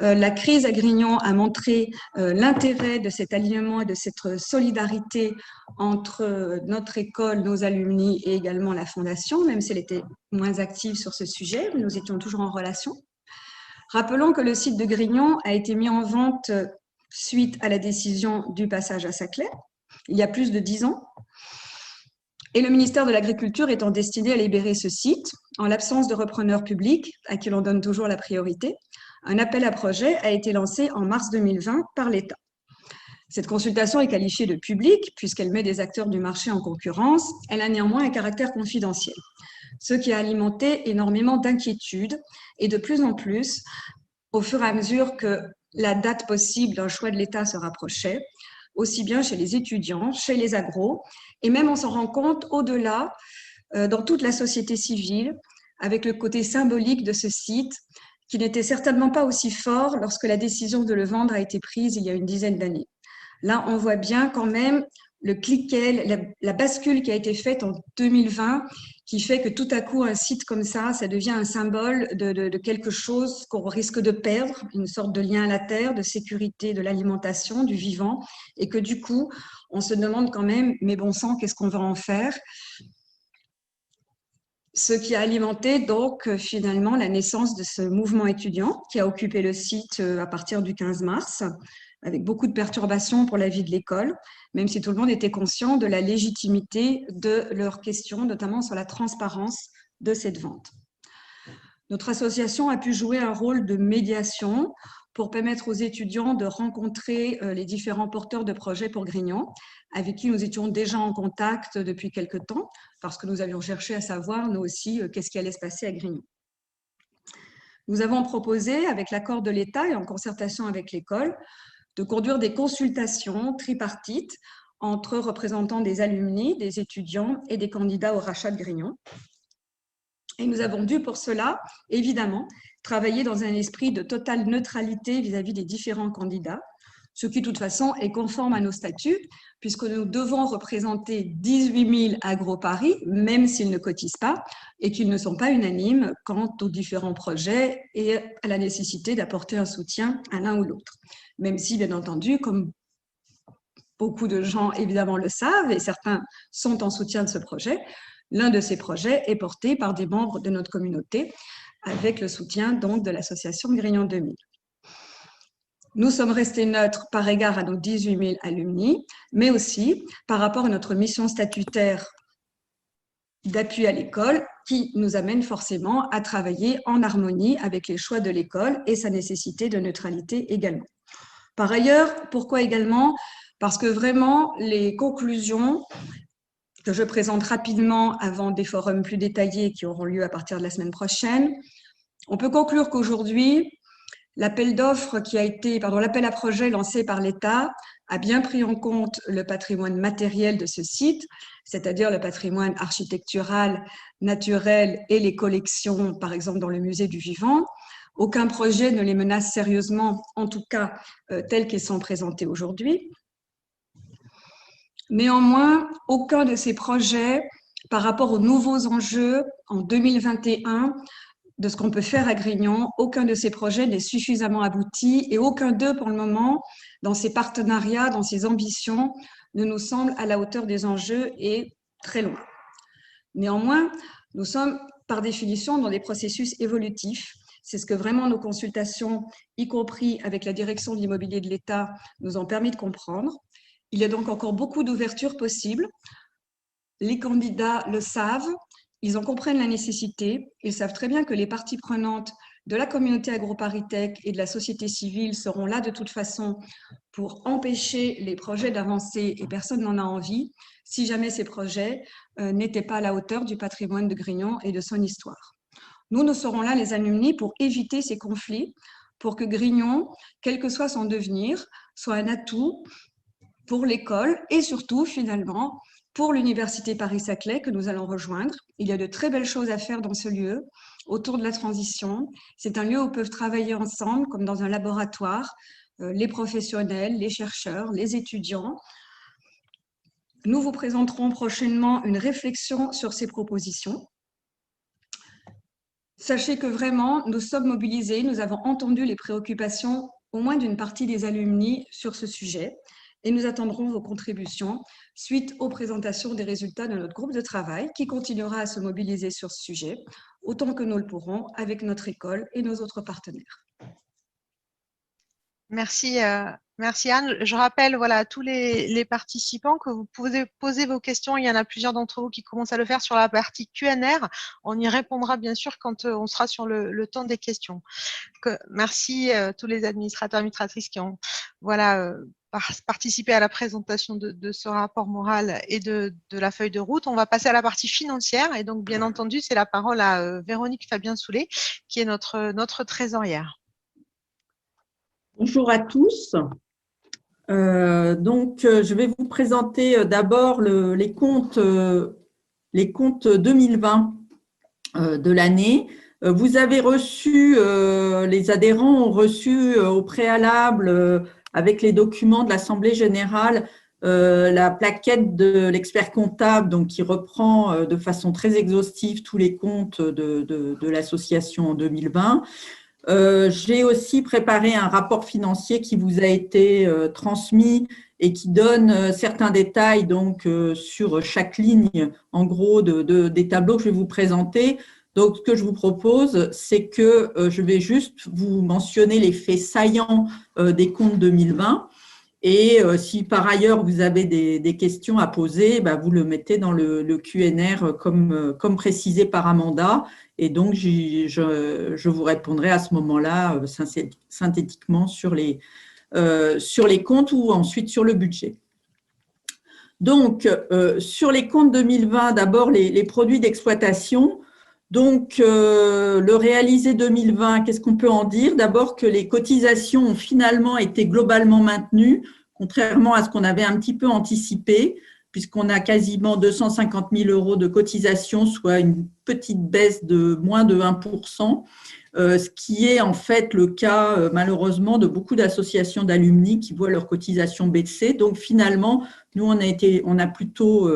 la crise à Grignon a montré l'intérêt de cet alignement et de cette solidarité entre notre école, nos alumni et également la Fondation, même si elle était moins active sur ce sujet, nous étions toujours en relation. Rappelons que le site de Grignon a été mis en vente suite à la décision du passage à Saclay, il y a plus de 10 ans. Et le ministère de l'Agriculture étant destiné à libérer ce site, en l'absence de repreneur public, à qui l'on donne toujours la priorité, un appel à projet a été lancé en mars 2020 par l'État. Cette consultation est qualifiée de publique puisqu'elle met des acteurs du marché en concurrence. Elle a néanmoins un caractère confidentiel, ce qui a alimenté énormément d'inquiétudes et de plus en plus, au fur et à mesure que la date possible d'un choix de l'État se rapprochait, aussi bien chez les étudiants, chez les agros, et même on s'en rend compte au-delà, dans toute la société civile, avec le côté symbolique de ce site, qui n'était certainement pas aussi fort lorsque la décision de le vendre a été prise il y a une dizaine d'années. Là, on voit bien quand même le cliquet, la bascule qui a été faite en 2020, qui fait que tout à coup, un site comme ça devient un symbole de quelque chose qu'on risque de perdre, une sorte de lien à la terre, de sécurité, de l'alimentation, du vivant, et que du coup, on se demande quand même, mais bon sang, qu'est-ce qu'on va en faire ? Ce qui a alimenté donc finalement la naissance de ce mouvement étudiant qui a occupé le site à partir du 15 mars, avec beaucoup de perturbations pour la vie de l'école, même si tout le monde était conscient de la légitimité de leurs questions, notamment sur la transparence de cette vente. Notre association a pu jouer un rôle de médiation pour permettre aux étudiants de rencontrer les différents porteurs de projets pour Grignon, avec qui nous étions déjà en contact depuis quelque temps, parce que nous avions cherché à savoir, nous aussi, qu'est-ce qui allait se passer à Grignon. Nous avons proposé, avec l'accord de l'État et en concertation avec l'école, de conduire des consultations tripartites entre représentants des alumni, des étudiants et des candidats au rachat de Grignon. Et nous avons dû pour cela, évidemment, travailler dans un esprit de totale neutralité vis-à-vis des différents candidats, ce qui, de toute façon, est conforme à nos statuts, puisque nous devons représenter 18 000 agro-paris, même s'ils ne cotisent pas, et qu'ils ne sont pas unanimes quant aux différents projets et à la nécessité d'apporter un soutien à l'un ou l'autre. Même si, bien entendu, comme beaucoup de gens évidemment le savent, et certains sont en soutien de ce projet, L'un de ces projets est porté par des membres de notre communauté avec le soutien donc de l'association Grignon 2000. Nous sommes restés neutres par égard à nos 18 000 alumni, mais aussi par rapport à notre mission statutaire d'appui à l'école qui nous amène forcément à travailler en harmonie avec les choix de l'école et sa nécessité de neutralité également. Par ailleurs, pourquoi également? Parce que vraiment, les conclusions que je présente rapidement avant des forums plus détaillés qui auront lieu à partir de la semaine prochaine, on peut conclure qu'aujourd'hui, l'appel d'offres qui a été, l'appel à projet lancé par l'État a bien pris en compte le patrimoine matériel de ce site, c'est-à-dire le patrimoine architectural, naturel et les collections, par exemple dans le musée du vivant. Aucun projet ne les menace sérieusement, en tout cas tels qu'ils sont présentés aujourd'hui. Néanmoins, aucun de ces projets, par rapport aux nouveaux enjeux en 2021, de ce qu'on peut faire à Grignon, aucun de ces projets n'est suffisamment abouti et aucun d'eux, pour le moment, dans ces partenariats, dans ces ambitions, ne nous semble à la hauteur des enjeux et très loin. Néanmoins, nous sommes par définition dans des processus évolutifs. C'est ce que vraiment nos consultations, y compris avec la direction de l'immobilier de l'État, nous ont permis de comprendre. Il y a donc encore beaucoup d'ouvertures possibles. Les candidats le savent. Ils en comprennent la nécessité. Ils savent très bien que les parties prenantes de la communauté AgroParisTech et de la société civile seront là de toute façon pour empêcher les projets d'avancer et personne n'en a envie si jamais ces projets n'étaient pas à la hauteur du patrimoine de Grignon et de son histoire. Nous serons là, les alumni, pour éviter ces conflits, pour que Grignon, quel que soit son devenir, soit un atout pour l'école et surtout, finalement, pour l'Université Paris-Saclay que nous allons rejoindre. Il y a de très belles choses à faire dans ce lieu, autour de la transition. C'est un lieu où peuvent travailler ensemble, comme dans un laboratoire, les professionnels, les chercheurs, les étudiants. Nous vous présenterons prochainement une réflexion sur ces propositions. Sachez que vraiment, nous sommes mobilisés, nous avons entendu les préoccupations au moins d'une partie des alumni sur ce sujet. Et nous attendrons vos contributions suite aux présentations des résultats de notre groupe de travail qui continuera à se mobiliser sur ce sujet autant que nous le pourrons avec notre école et nos autres partenaires. Merci, merci Anne. Je rappelle à tous les participants que vous pouvez poser vos questions. Il y en a plusieurs d'entre vous qui commencent à le faire sur la partie Q&R. On y répondra bien sûr quand on sera sur le temps des questions. Merci à tous les administrateurs et administratrices qui ont participer à la présentation de ce rapport moral et de la feuille de route. On va passer à la partie financière et donc bien entendu c'est la parole à Véronique Fabien-Soulet qui est notre trésorière. Bonjour à tous. Je vais vous présenter d'abord les comptes 2020 de l'année. Vous avez reçu, les adhérents ont reçu au préalable avec les documents de l'Assemblée générale, la plaquette de l'expert comptable, donc qui reprend de façon très exhaustive tous les comptes de l'association en 2020. J'ai aussi préparé un rapport financier qui vous a été transmis et qui donne certains détails donc sur chaque ligne, en gros, des tableaux que je vais vous présenter. Donc, ce que je vous propose, c'est que je vais juste vous mentionner les faits saillants des comptes 2020 et si par ailleurs vous avez des questions à poser, vous le mettez dans le Q&R comme précisé par Amanda et donc je vous répondrai à ce moment-là synthétiquement sur les comptes ou ensuite sur le budget. Donc, sur les comptes 2020, d'abord les produits d'exploitation. Donc, le réalisé 2020, qu'est-ce qu'on peut en dire? D'abord que les cotisations ont finalement été globalement maintenues, contrairement à ce qu'on avait un petit peu anticipé, puisqu'on a quasiment 250 000 € de cotisations, soit une petite baisse de moins de 1%, ce qui est en fait le cas malheureusement de beaucoup d'associations d'alumni qui voient leurs cotisations baisser. Donc, finalement, nous, on a plutôt…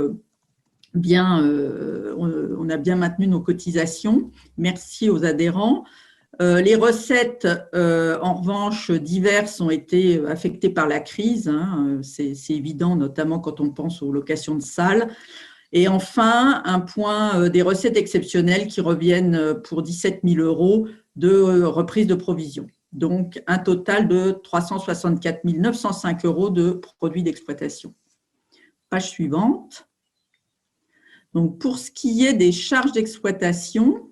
on a bien maintenu nos cotisations. Merci aux adhérents. Les recettes, en revanche, diverses ont été affectées par la crise. C'est évident, notamment quand on pense aux locations de salles. Et enfin, un point des recettes exceptionnelles qui reviennent pour 17 000 € de reprise de provision. Donc, un total de 364 905 € de produits d'exploitation. Page suivante. Donc, pour ce qui est des charges d'exploitation,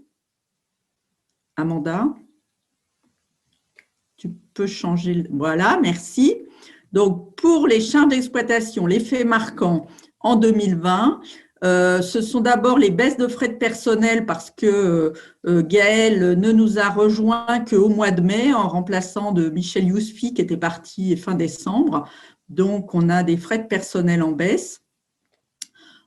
Amanda, tu peux changer. Voilà, merci. Donc, pour les charges d'exploitation, l'effet marquant en 2020, ce sont d'abord les baisses de frais de personnel parce que Gaëlle ne nous a rejoint qu'au mois de mai en remplaçant de Michel Yousfi qui était parti fin décembre. Donc, on a des frais de personnel en baisse.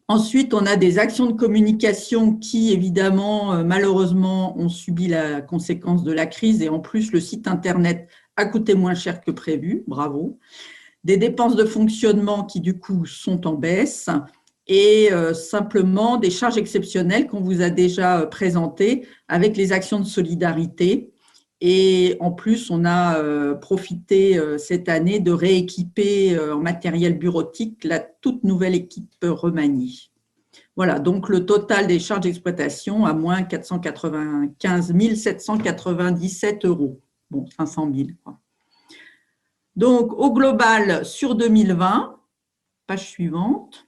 Ensuite, on a des actions de communication qui, évidemment, malheureusement, ont subi la conséquence de la crise et en plus, le site Internet a coûté moins cher que prévu. Bravo. Des dépenses de fonctionnement qui, du coup, sont en baisse et simplement des charges exceptionnelles qu'on vous a déjà présentées avec les actions de solidarité. Et en plus, on a profité cette année de rééquiper en matériel bureautique la toute nouvelle équipe remaniée. Voilà, donc le total des charges d'exploitation à moins 495 797 €. Bon, 500 000, quoi. Donc, au global, sur 2020, page suivante.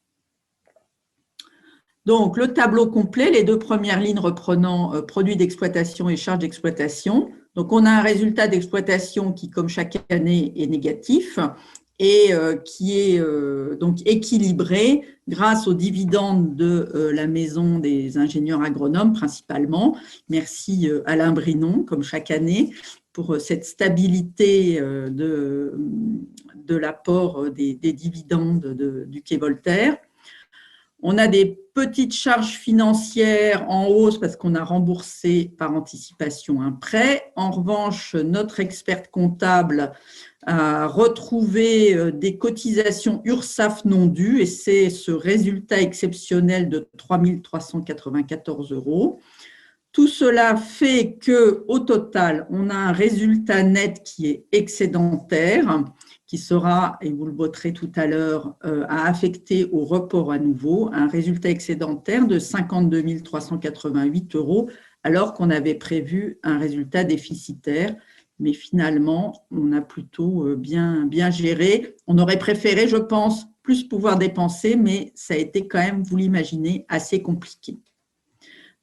Donc, le tableau complet, les deux premières lignes reprenant produits d'exploitation et charges d'exploitation. Donc, on a un résultat d'exploitation qui, comme chaque année, est négatif et qui est donc équilibré grâce aux dividendes de la Maison des ingénieurs agronomes principalement. Merci Alain Brinon, comme chaque année, pour cette stabilité de l'apport des dividendes du Quai Voltaire. On a des petites charges financières en hausse parce qu'on a remboursé par anticipation un prêt. En revanche, notre experte comptable a retrouvé des cotisations URSSAF non dues et c'est ce résultat exceptionnel de 3 394 €. Tout cela fait qu'au total, on a un résultat net qui est excédentaire, qui sera, et vous le voterez tout à l'heure, à affecter au report à nouveau, un résultat excédentaire de 52 388 €, alors qu'on avait prévu un résultat déficitaire. Mais finalement, on a plutôt bien géré. On aurait préféré, je pense, plus pouvoir dépenser, mais ça a été quand même, vous l'imaginez, assez compliqué.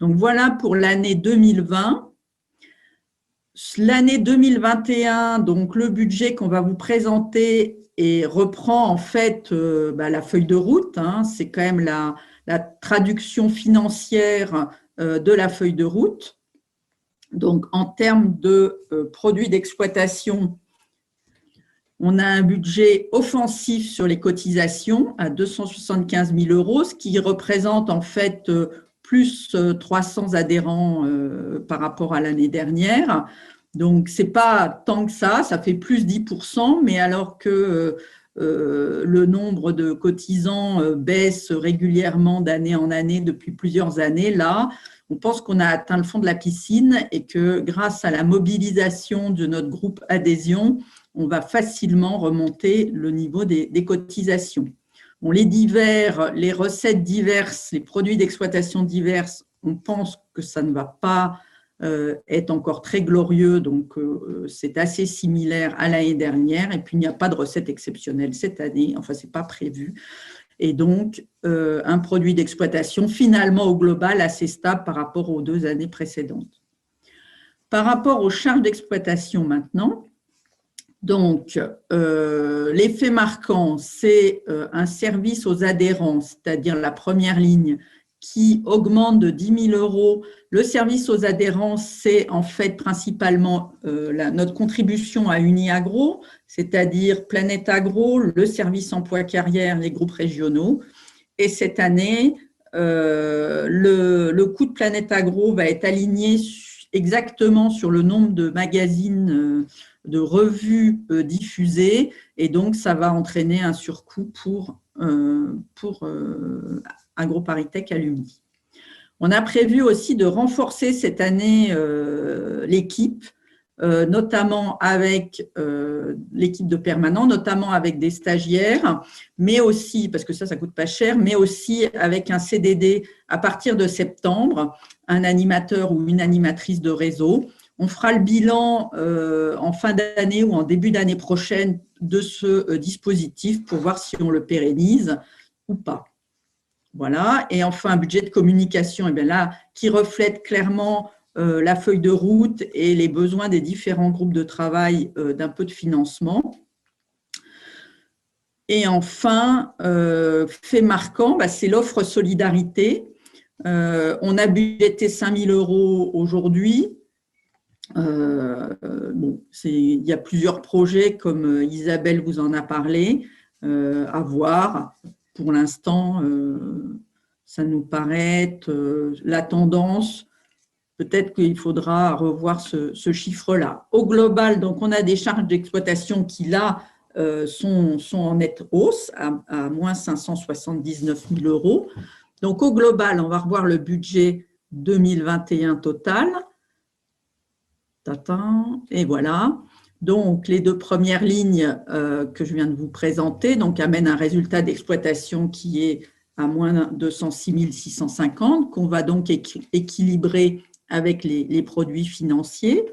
Donc voilà pour l'année 2020. L'année 2021, donc le budget qu'on va vous présenter et reprend en fait la feuille de route. C'est quand même la traduction financière de la feuille de route. Donc en termes de produits d'exploitation, on a un budget offensif sur les cotisations à 275 000 €, ce qui représente en fait plus 300 adhérents par rapport à l'année dernière. Donc, ce n'est pas tant que ça fait plus 10%, mais alors que le nombre de cotisants baisse régulièrement d'année en année depuis plusieurs années, là, on pense qu'on a atteint le fond de la piscine et que grâce à la mobilisation de notre groupe adhésion, on va facilement remonter le niveau des cotisations. Bon, les divers, les recettes diverses, les produits d'exploitation diverses, on pense que ça ne va pas être encore très glorieux, donc c'est assez similaire à l'année dernière. Et puis, il n'y a pas de recettes exceptionnelles cette année, enfin, ce n'est pas prévu. Et donc, un produit d'exploitation finalement au global assez stable par rapport aux 2 années précédentes. Par rapport aux charges d'exploitation maintenant, donc, l'effet marquant, c'est un service aux adhérents, c'est-à-dire la première ligne, qui augmente de 10 000 €. Le service aux adhérents, c'est en fait principalement notre contribution à Uniagro, c'est-à-dire Planète Agro, le service emploi carrière, les groupes régionaux. Et cette année, le coût de Planète Agro va être aligné exactement sur le nombre de magazines de revues diffusées et donc ça va entraîner un surcoût pour AgroParisTech Alumni. On a prévu aussi de renforcer cette année l'équipe notamment avec l'équipe de permanents, notamment avec des stagiaires, mais aussi, parce que ça coûte pas cher, mais aussi avec un CDD à partir de septembre, un animateur ou une animatrice de réseau. On fera le bilan en fin d'année ou en début d'année prochaine de ce dispositif pour voir si on le pérennise ou pas. Voilà. Et enfin, un budget de communication, et bien là, qui reflète clairement la feuille de route et les besoins des différents groupes de travail d'un peu de financement. Et enfin, fait marquant, c'est l'offre solidarité. On a budgété 5 000 € aujourd'hui. Il y a plusieurs projets, comme Isabelle vous en a parlé, à voir. Pour l'instant, ça nous paraît être la tendance. Peut-être qu'il faudra revoir ce chiffre-là. Au global, donc, on a des charges d'exploitation qui, là, sont en nette hausse, à moins 579 000 €. Donc, au global, on va revoir le budget 2021 total. Et voilà. Donc, les deux premières lignes que je viens de vous présenter amènent un résultat d'exploitation qui est à moins 206 650, qu'on va donc équilibrer avec les produits financiers.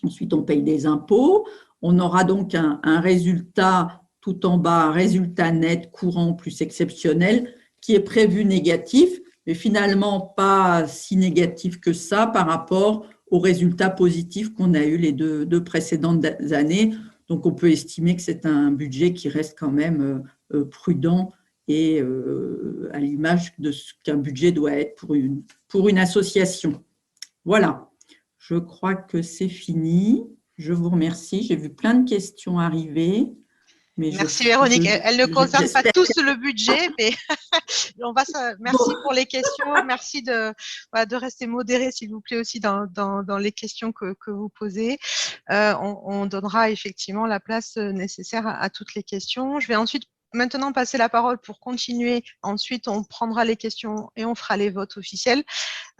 Ensuite, on paye des impôts. On aura donc un résultat tout en bas, un résultat net courant plus exceptionnel qui est prévu négatif, mais finalement pas si négatif que ça par rapport aux résultats positifs qu'on a eu les deux précédentes années. Donc, on peut estimer que c'est un budget qui reste quand même prudent et à l'image de ce qu'un budget doit être pour une association. Voilà, je crois que c'est fini. Je vous remercie. J'ai vu plein de questions arriver. Mais merci Véronique. Elle ne concerne pas tous le budget, mais merci pour les questions. Merci de rester modéré, s'il vous plaît, aussi dans les questions que vous posez. On donnera effectivement la place nécessaire à toutes les questions. Je vais ensuite maintenant passer la parole pour continuer. Ensuite, on prendra les questions et on fera les votes officiels.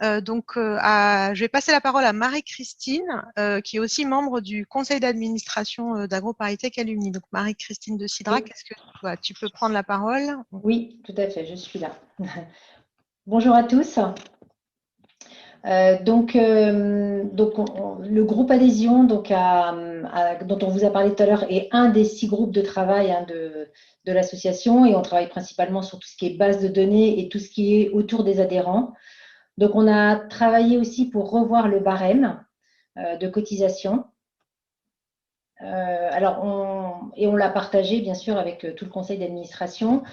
Je vais passer la parole à Marie-Christine, qui est aussi membre du conseil d'administration d'AgroParisTech Alumni. Donc, Marie-Christine de Cidrac, oui. est-ce que tu peux prendre la parole? Oui, tout à fait, je suis là. Bonjour à tous. Le groupe adhésion dont on vous a parlé tout à l'heure est un des 6 groupes de travail de l'association, et on travaille principalement sur tout ce qui est base de données et tout ce qui est autour des adhérents. Donc, on a travaillé aussi pour revoir le barème de cotisation. On l'a partagé, bien sûr, avec tout le conseil d'administration.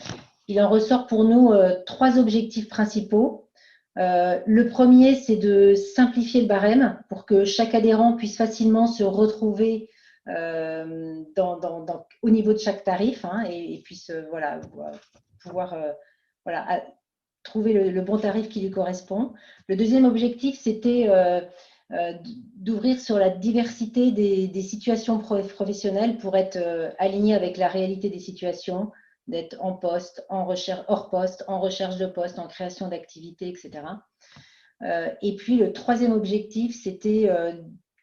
Il en ressort pour nous 3 objectifs principaux. Le premier, c'est de simplifier le barème pour que chaque adhérent puisse facilement se retrouver au niveau de chaque tarif, et puisse pouvoir trouver le bon tarif qui lui correspond. Le deuxième objectif, c'était d'ouvrir sur la diversité des situations professionnelles pour être aligné avec la réalité des situations, d'être en poste, en recherche, hors poste, en recherche de poste, en création d'activités, etc. Et puis, le troisième objectif, c'était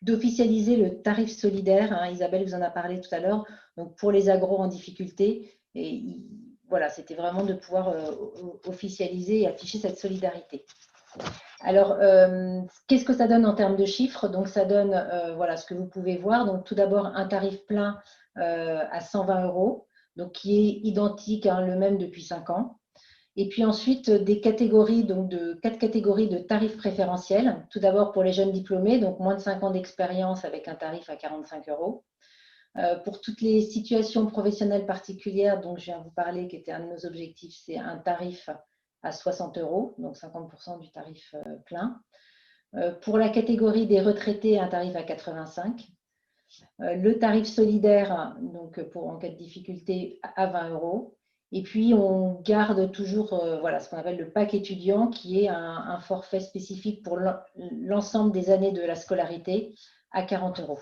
d'officialiser le tarif solidaire. Isabelle vous en a parlé tout à l'heure, donc pour les agros en difficulté. Et voilà, c'était vraiment de pouvoir officialiser et afficher cette solidarité. Alors, qu'est-ce que ça donne en termes de chiffres? Donc, ça donne ce que vous pouvez voir. Donc, tout d'abord, un tarif plein à 120 €, donc qui est identique, le même depuis 5 ans. Et puis ensuite, des catégories, donc 4 catégories de tarifs préférentiels. Tout d'abord pour les jeunes diplômés, donc moins de 5 ans d'expérience avec un tarif à 45 €. Pour toutes les situations professionnelles particulières dont je viens vous parler, qui était un de nos objectifs, c'est un tarif à 60 €, donc 50% du tarif plein. Pour la catégorie des retraités, un tarif à 85 €. Le tarif solidaire, donc en cas de difficulté, à 20 €. Et puis, on garde toujours ce qu'on appelle le pack étudiant, qui est un forfait spécifique pour l'ensemble des années de la scolarité à 40 €.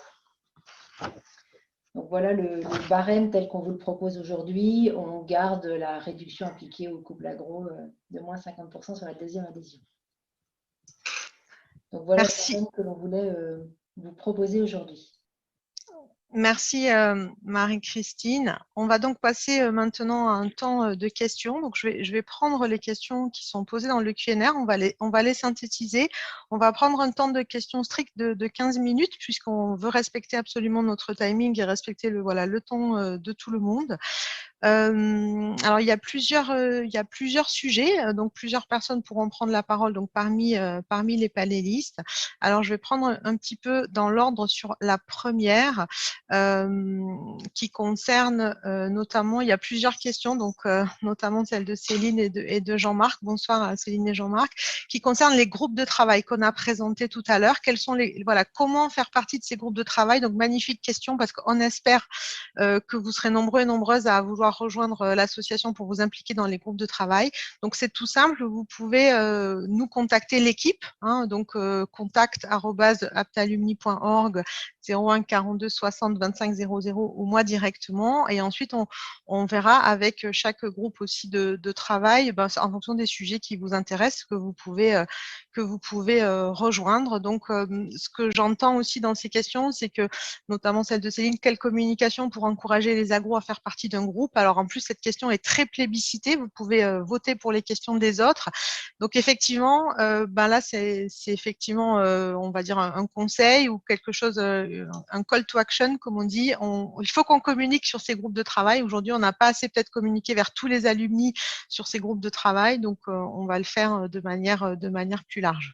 Donc, voilà le barème tel qu'on vous le propose aujourd'hui. On garde la réduction appliquée au couple agro de moins 50% sur la deuxième adhésion. Donc, voilà le barème que l'on voulait vous proposer aujourd'hui. Merci Marie-Christine. On va donc passer maintenant à un temps de questions. Donc je vais prendre les questions qui sont posées dans le Q&A. On va les synthétiser. On va prendre un temps de questions strict de 15 minutes puisqu'on veut respecter absolument notre timing et respecter le temps de tout le monde. Alors il y a plusieurs sujets, donc plusieurs personnes pourront prendre la parole donc parmi les panélistes. Alors je vais prendre un petit peu dans l'ordre sur la première qui concerne notamment, il y a plusieurs questions, donc notamment celle de Céline et de Jean-Marc. Bonsoir à Céline et Jean-Marc, qui concernent les groupes de travail qu'on a présentés tout à l'heure. Quels sont comment faire partie de ces groupes de travail? Donc magnifique question parce qu'on espère que vous serez nombreux et nombreuses à vouloir rejoindre l'association pour vous impliquer dans les groupes de travail. Donc c'est tout simple, vous pouvez nous contacter l'équipe, donc contact@aptalumni.org 01 42 60 25 00 ou moi directement, et ensuite on verra avec chaque groupe aussi de travail en fonction des sujets qui vous intéressent que vous pouvez rejoindre. Donc ce que j'entends aussi dans ces questions, c'est que notamment celle de Céline, quelle communication pour encourager les agros à faire partie d'un groupe? Alors en plus cette question est très plébiscitée, vous pouvez voter pour les questions des autres. Donc effectivement, là c'est effectivement on va dire un conseil ou quelque chose, un call to action comme on dit. Il faut qu'on communique sur ces groupes de travail. Aujourd'hui on n'a pas assez peut-être communiqué vers tous les alumni sur ces groupes de travail, donc on va le faire de manière plus large.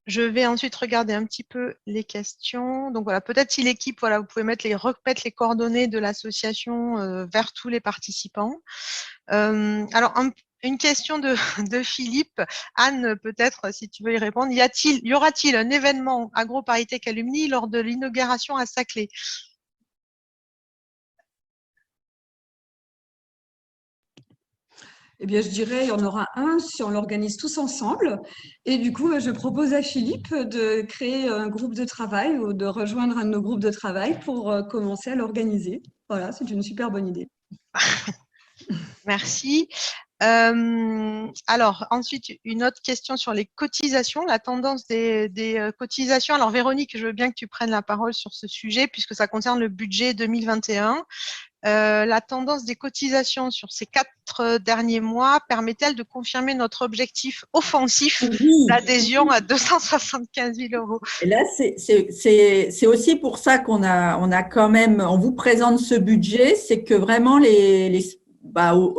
Je vais ensuite regarder un petit peu les questions. Donc voilà, peut-être si l'équipe, voilà, vous pouvez remettre les coordonnées de l'association vers tous les participants. Alors, une question de Philippe. Anne, peut-être, si tu veux y répondre. Y aura-t-il un événement AgroParisTech Alumni lors de l'inauguration à Saclay? Eh bien, je dirais, il y en aura un si on l'organise tous ensemble. Et du coup, je propose à Philippe de créer un groupe de travail ou de rejoindre un de nos groupes de travail pour commencer à l'organiser. Voilà, c'est une super bonne idée. Merci. Alors, ensuite, une autre question sur les cotisations, la tendance des cotisations. Alors, Véronique, je veux bien que tu prennes la parole sur ce sujet puisque ça concerne le budget 2021. La tendance des cotisations sur ces 4 derniers mois permet-elle de confirmer notre objectif offensif d'adhésion à 275 000 €? Et là, c'est aussi pour ça qu'on a quand même, on vous présente ce budget, c'est que vraiment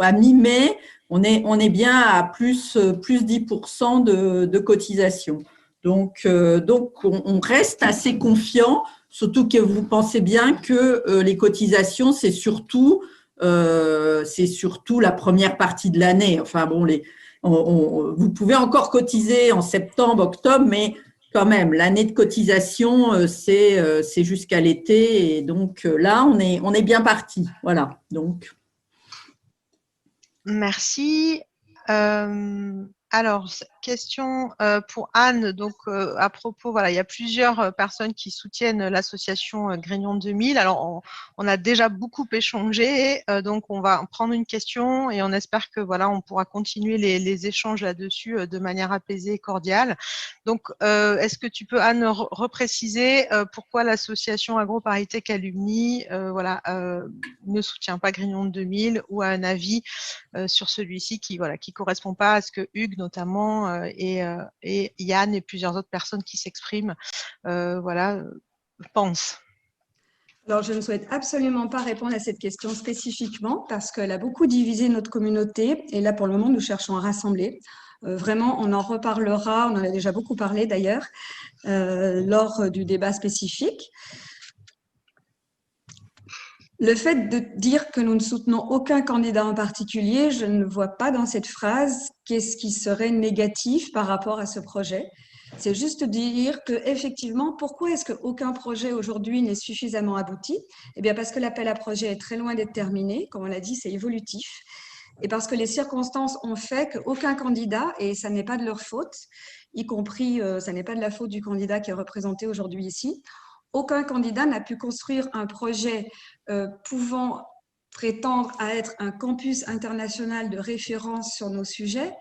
à mi-mai, on est bien à plus 10% de cotisation. Donc on reste assez confiant. Surtout que vous pensez bien que les cotisations, c'est surtout la première partie de l'année. Enfin bon, vous pouvez encore cotiser en septembre, octobre, mais quand même, l'année de cotisation, c'est jusqu'à l'été. Et donc là, on est bien parti. Voilà. Donc. Merci. Alors, question pour Anne. Donc, à propos, voilà, il y a plusieurs personnes qui soutiennent l'association Grignon 2000. Alors, on a déjà beaucoup échangé, donc on va prendre une question et on espère que voilà, on pourra continuer les échanges là-dessus de manière apaisée et cordiale. Donc, est-ce que tu peux, Anne, repréciser pourquoi l'association AgroParisTech Alumni ne soutient pas Grignon 2000 ou a un avis sur celui-ci qui correspond pas à ce que Hugues notamment et Yann et plusieurs autres personnes qui s'expriment pensent. Alors, je ne souhaite absolument pas répondre à cette question spécifiquement parce qu'elle a beaucoup divisé notre communauté et là, pour le moment, nous cherchons à rassembler. Vraiment, on en reparlera, on en a déjà beaucoup parlé d'ailleurs, lors du débat spécifique. Le fait de dire que nous ne soutenons aucun candidat en particulier, je ne vois pas dans cette phrase qu'est-ce qui serait négatif par rapport à ce projet. C'est juste dire que effectivement, pourquoi est-ce qu'aucun projet aujourd'hui n'est suffisamment abouti? Eh bien, parce que l'appel à projet est très loin d'être terminé. Comme on l'a dit, c'est évolutif. Et parce que les circonstances ont fait qu'aucun candidat, et ça n'est pas de leur faute, y compris, ça n'est pas de la faute du candidat qui est représenté aujourd'hui ici, aucun candidat n'a pu construire un projet pouvant prétendre à être un campus international de référence sur nos sujets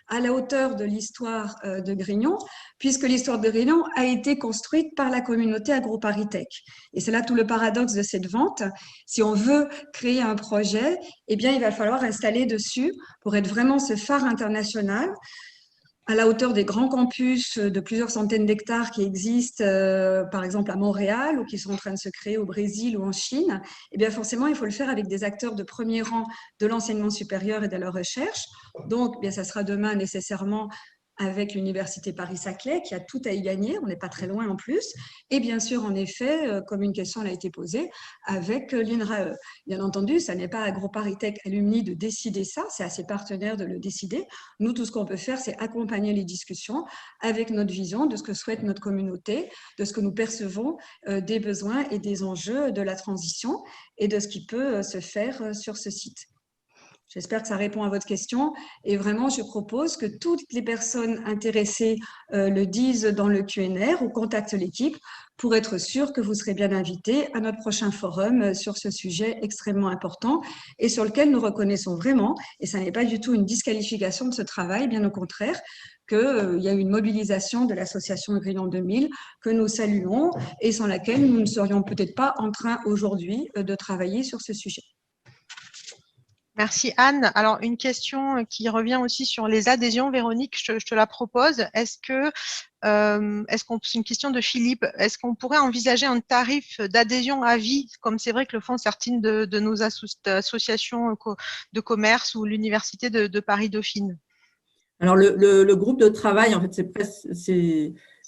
à la hauteur de l'histoire de Grignon, puisque l'histoire de Grignon a été construite par la communauté AgroParisTech. Et c'est là tout le paradoxe de cette vente. Si on veut créer un projet, eh bien, il va falloir installer dessus pour être vraiment ce phare international à la hauteur des grands campus de plusieurs centaines d'hectares qui existent, par exemple à Montréal, ou qui sont en train de se créer au Brésil ou en Chine, eh bien forcément, il faut le faire avec des acteurs de premier rang de l'enseignement supérieur et de la recherche. Donc, eh bien, ça sera demain nécessairement avec l'Université Paris-Saclay, qui a tout à y gagner, on n'est pas très loin en plus, et bien sûr, en effet, comme une question a été posée, avec l'INRAE. Bien entendu, ça n'est pas à AgroParisTech Alumni de décider ça, c'est à ses partenaires de le décider. Nous, tout ce qu'on peut faire, c'est accompagner les discussions avec notre vision de ce que souhaite notre communauté, de ce que nous percevons des besoins et des enjeux de la transition et de ce qui peut se faire sur ce site. J'espère que ça répond à votre question. Et vraiment, je propose que toutes les personnes intéressées le disent dans le Q&R ou contactent l'équipe pour être sûr que vous serez bien invités à notre prochain forum sur ce sujet extrêmement important et sur lequel nous reconnaissons vraiment, et ça n'est pas du tout une disqualification de ce travail, bien au contraire, qu'il y a eu une mobilisation de l'association Grignon 2000 que nous saluons et sans laquelle nous ne serions peut-être pas en train aujourd'hui de travailler sur ce sujet. Merci Anne. Alors, une question qui revient aussi sur les adhésions, Véronique, je te la propose. C'est une question de Philippe, est-ce qu'on pourrait envisager un tarif d'adhésion à vie, comme c'est vrai que le font certaines de nos associations de commerce ou l'Université de Paris-Dauphine? Alors, le groupe de travail, en fait,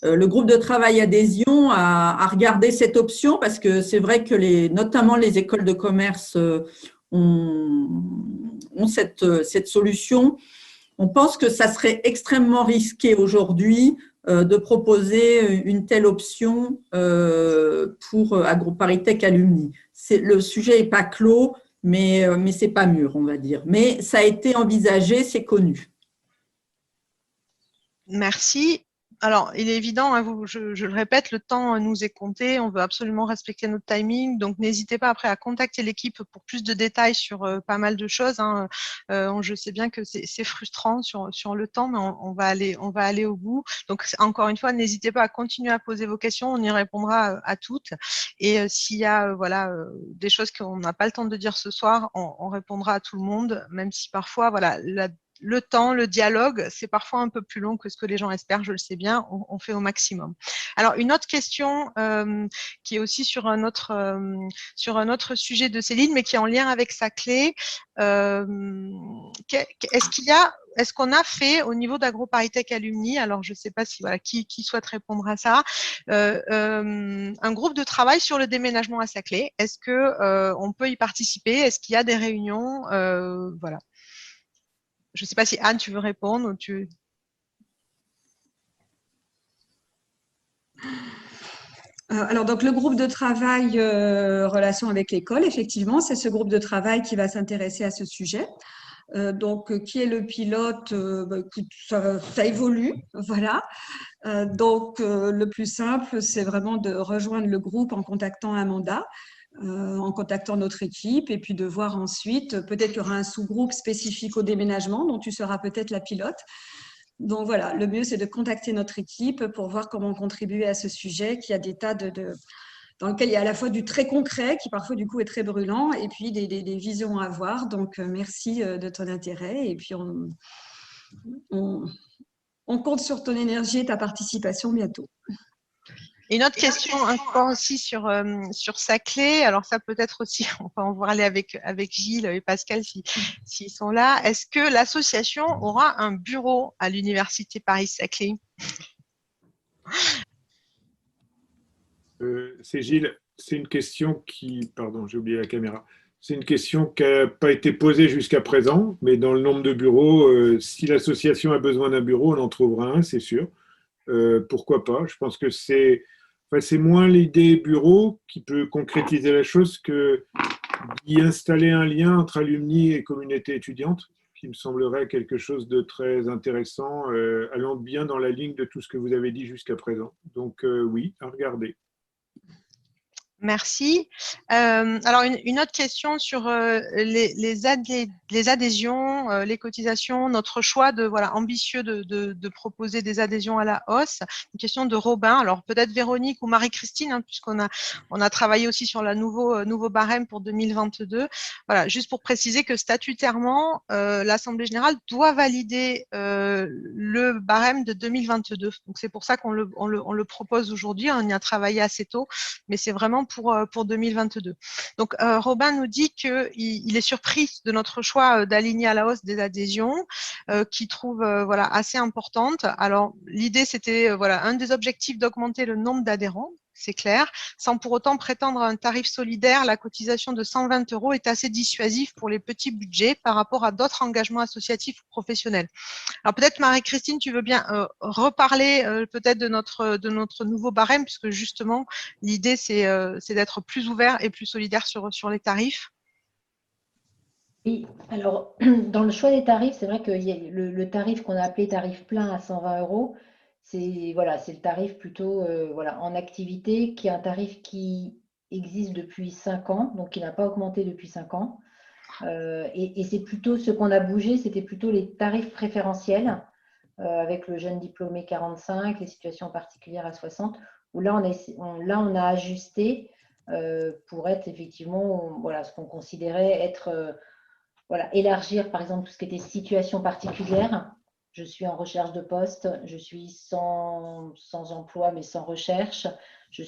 le groupe de travail adhésion a regardé cette option parce que c'est vrai que notamment les écoles de commerce ont cette solution. On pense que ça serait extrêmement risqué aujourd'hui de proposer une telle option pour AgroParisTech Alumni. Le sujet n'est pas clos, mais ce n'est pas mûr, on va dire. Mais ça a été envisagé, c'est connu. Merci. Alors, il est évident, hein, je le répète, le temps nous est compté. On veut absolument respecter notre timing. Donc, n'hésitez pas après à contacter l'équipe pour plus de détails sur pas mal de choses. Hein. Je sais bien que c'est frustrant sur le temps, mais on va aller au bout. Donc, encore une fois, n'hésitez pas à continuer à poser vos questions. On y répondra à toutes. Et s'il y a des choses qu'on n'a pas le temps de dire ce soir, on répondra à tout le monde, même si parfois, voilà, le temps, le dialogue, c'est parfois un peu plus long que ce que les gens espèrent, je le sais bien, on fait au maximum. Alors, une autre question qui est aussi sur un autre sujet de Céline, mais qui est en lien avec Saclay. Est-ce qu'on a fait au niveau d'AgroParisTech Alumni, alors je ne sais pas si qui souhaite répondre à ça, un groupe de travail sur le déménagement à Saclay? Est-ce que on peut y participer? Est-ce qu'il y a des réunions? Voilà. Je ne sais pas si Anne, tu veux répondre ou tu… Alors, donc, le groupe de travail relation avec l'école, effectivement, c'est ce groupe de travail qui va s'intéresser à ce sujet. Donc, qui est le pilote? Écoute, ça évolue, voilà. Donc, le plus simple, c'est vraiment de rejoindre le groupe en contactant Amanda, en contactant notre équipe, et puis de voir ensuite, peut-être qu'il y aura un sous-groupe spécifique au déménagement, dont tu seras peut-être la pilote. Donc voilà, le mieux, c'est de contacter notre équipe pour voir comment contribuer à ce sujet, qui a des tas dans lequel il y a à la fois du très concret, qui parfois du coup est très brûlant, et puis des visions à avoir. Donc, merci de ton intérêt, et puis on compte sur ton énergie et ta participation bientôt. Et une autre question encore aussi sur Saclay. Alors ça peut-être aussi, on va aller avec Gilles et Pascal s'ils sont là. Est-ce que l'association aura un bureau à l'Université Paris-Saclay? C'est Gilles. C'est une question pardon, j'ai oublié la caméra. C'est une question qui n'a pas été posée jusqu'à présent, mais dans le nombre de bureaux, si l'association a besoin d'un bureau, on en trouvera un, c'est sûr. Pourquoi pas? Je pense que c'est moins l'idée bureau qui peut concrétiser la chose que d'y installer un lien entre alumni et communauté étudiante, qui me semblerait quelque chose de très intéressant, allant bien dans la ligne de tout ce que vous avez dit jusqu'à présent. Donc oui, à regarder. Merci. Alors, une autre question sur les adhésions, les cotisations, notre choix ambitieux de proposer des adhésions à la hausse. Une question de Robin. Alors, peut-être Véronique ou Marie-Christine, hein, puisqu'on a travaillé aussi sur le nouveau barème pour 2022. Voilà, juste pour préciser que statutairement, l'Assemblée générale doit valider le barème de 2022. Donc, c'est pour ça qu'on le propose aujourd'hui. On y a travaillé assez tôt, mais c'est vraiment pour 2022. Donc, Robin nous dit qu'il est surpris de notre choix d'aligner à la hausse des adhésions, qu'il trouve assez importante. Alors, l'idée, c'était un des objectifs d'augmenter le nombre d'adhérents, c'est clair, sans pour autant prétendre à un tarif solidaire. La cotisation de 120 € est assez dissuasive pour les petits budgets par rapport à d'autres engagements associatifs ou professionnels. Alors peut-être Marie-Christine, tu veux bien reparler peut-être de notre nouveau barème, puisque justement l'idée c'est d'être plus ouvert et plus solidaire sur les tarifs. Oui, alors dans le choix des tarifs, c'est vrai que le tarif qu'on a appelé tarif plein à 120 €, c'est le tarif plutôt en activité, qui est un tarif qui existe depuis 5 ans, donc qui n'a pas augmenté depuis 5 ans. Et c'est plutôt ce qu'on a bougé, c'était plutôt les tarifs préférentiels, avec le jeune diplômé 45, les situations particulières à 60, où là on a ajusté pour être effectivement ce qu'on considérait être élargir par exemple tout ce qui était situation particulière. Je suis en recherche de poste, je suis sans emploi mais sans recherche.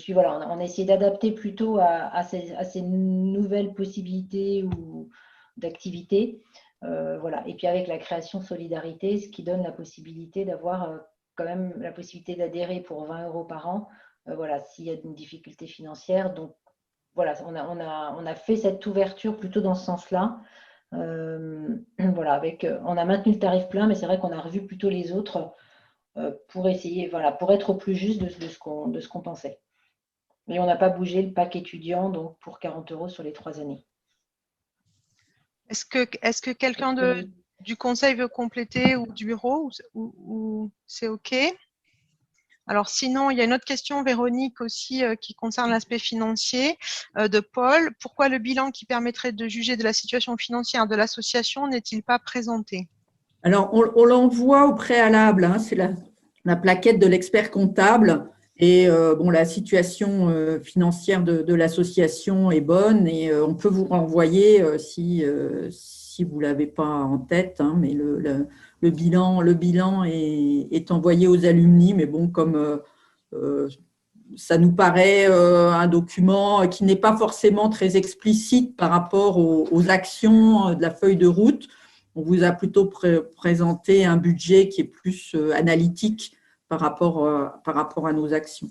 On a essayé d'adapter plutôt à ces nouvelles possibilités ou d'activités. Et puis avec la création Solidarité, ce qui donne la possibilité d'avoir quand même la possibilité d'adhérer pour 20 € par an, s'il y a une difficulté financière. Donc on a fait cette ouverture plutôt dans ce sens-là. On a maintenu le tarif plein, mais c'est vrai qu'on a revu plutôt les autres pour essayer, pour être au plus juste de ce qu'on pensait. Mais on n'a pas bougé le pack étudiant, donc pour 40 € sur les 3 années. Est-ce que quelqu'un du conseil veut compléter, ou du bureau, ou c'est OK? Alors sinon, il y a une autre question, Véronique, aussi, qui concerne l'aspect financier de Paul. Pourquoi le bilan qui permettrait de juger de la situation financière de l'association n'est-il pas présenté? Alors, on l'envoie au préalable, hein, c'est la plaquette de l'expert comptable. Et la situation financière de l'association est bonne, et on peut vous renvoyer si vous ne l'avez pas en tête, hein, mais le bilan est envoyé aux alumni, mais bon, comme ça nous paraît un document qui n'est pas forcément très explicite par rapport aux actions de la feuille de route, on vous a plutôt présenté un budget qui est plus analytique par rapport à nos actions.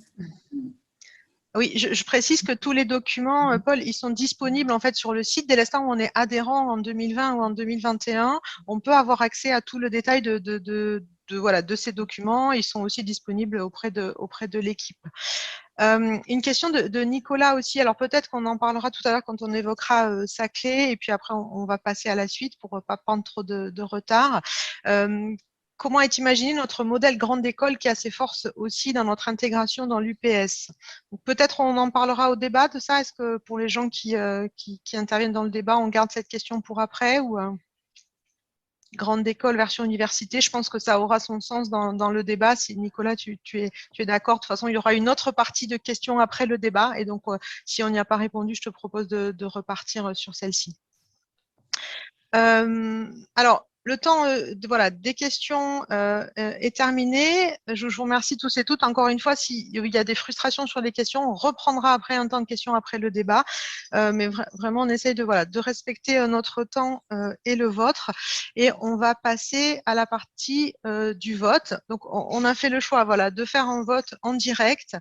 Oui, je précise que tous les documents, Paul, ils sont disponibles en fait sur le site. Dès l'instant où on est adhérent en 2020 ou en 2021, on peut avoir accès à tout le détail de ces documents. Ils sont aussi disponibles auprès de l'équipe. Une question de Nicolas aussi. Alors peut-être qu'on en parlera tout à l'heure quand on évoquera sa clé, et puis après on va passer à la suite pour ne pas prendre trop de retard. Comment est imaginé notre modèle grande école qui a ses forces aussi dans notre intégration dans l'UPS? Peut-être on en parlera au débat de ça. Est-ce que pour les gens qui interviennent dans le débat, on garde cette question pour après, ou grande école version université? Je pense que ça aura son sens dans le débat. Si Nicolas, tu es d'accord, de toute façon, il y aura une autre partie de questions après le débat. Et donc, si on n'y a pas répondu, je te propose de repartir sur celle-ci. Alors, le temps des questions est terminé. Je vous remercie tous et toutes. Encore une fois, s'il y a des frustrations sur les questions, on reprendra après un temps de questions après le débat. Mais vraiment, on essaye de respecter notre temps et le vôtre. Et on va passer à la partie du vote. Donc, on a fait le choix de faire un vote en direct.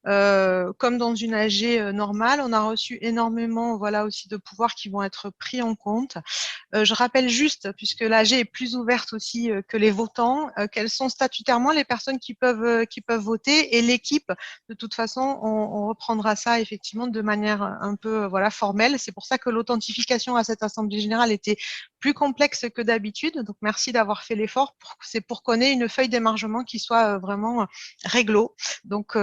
Comme dans une AG normale, on a reçu énormément aussi de pouvoirs qui vont être pris en compte. Je rappelle juste, puisque l'AG est plus ouverte aussi que les votants, quelles sont statutairement les personnes qui peuvent voter, et l'équipe, de toute façon, on reprendra ça effectivement de manière un peu formelle. C'est pour ça que l'authentification à cette Assemblée générale était plus complexe que d'habitude. Donc, merci d'avoir fait l'effort. C'est pour qu'on ait une feuille d'émargement qui soit vraiment réglo. Donc,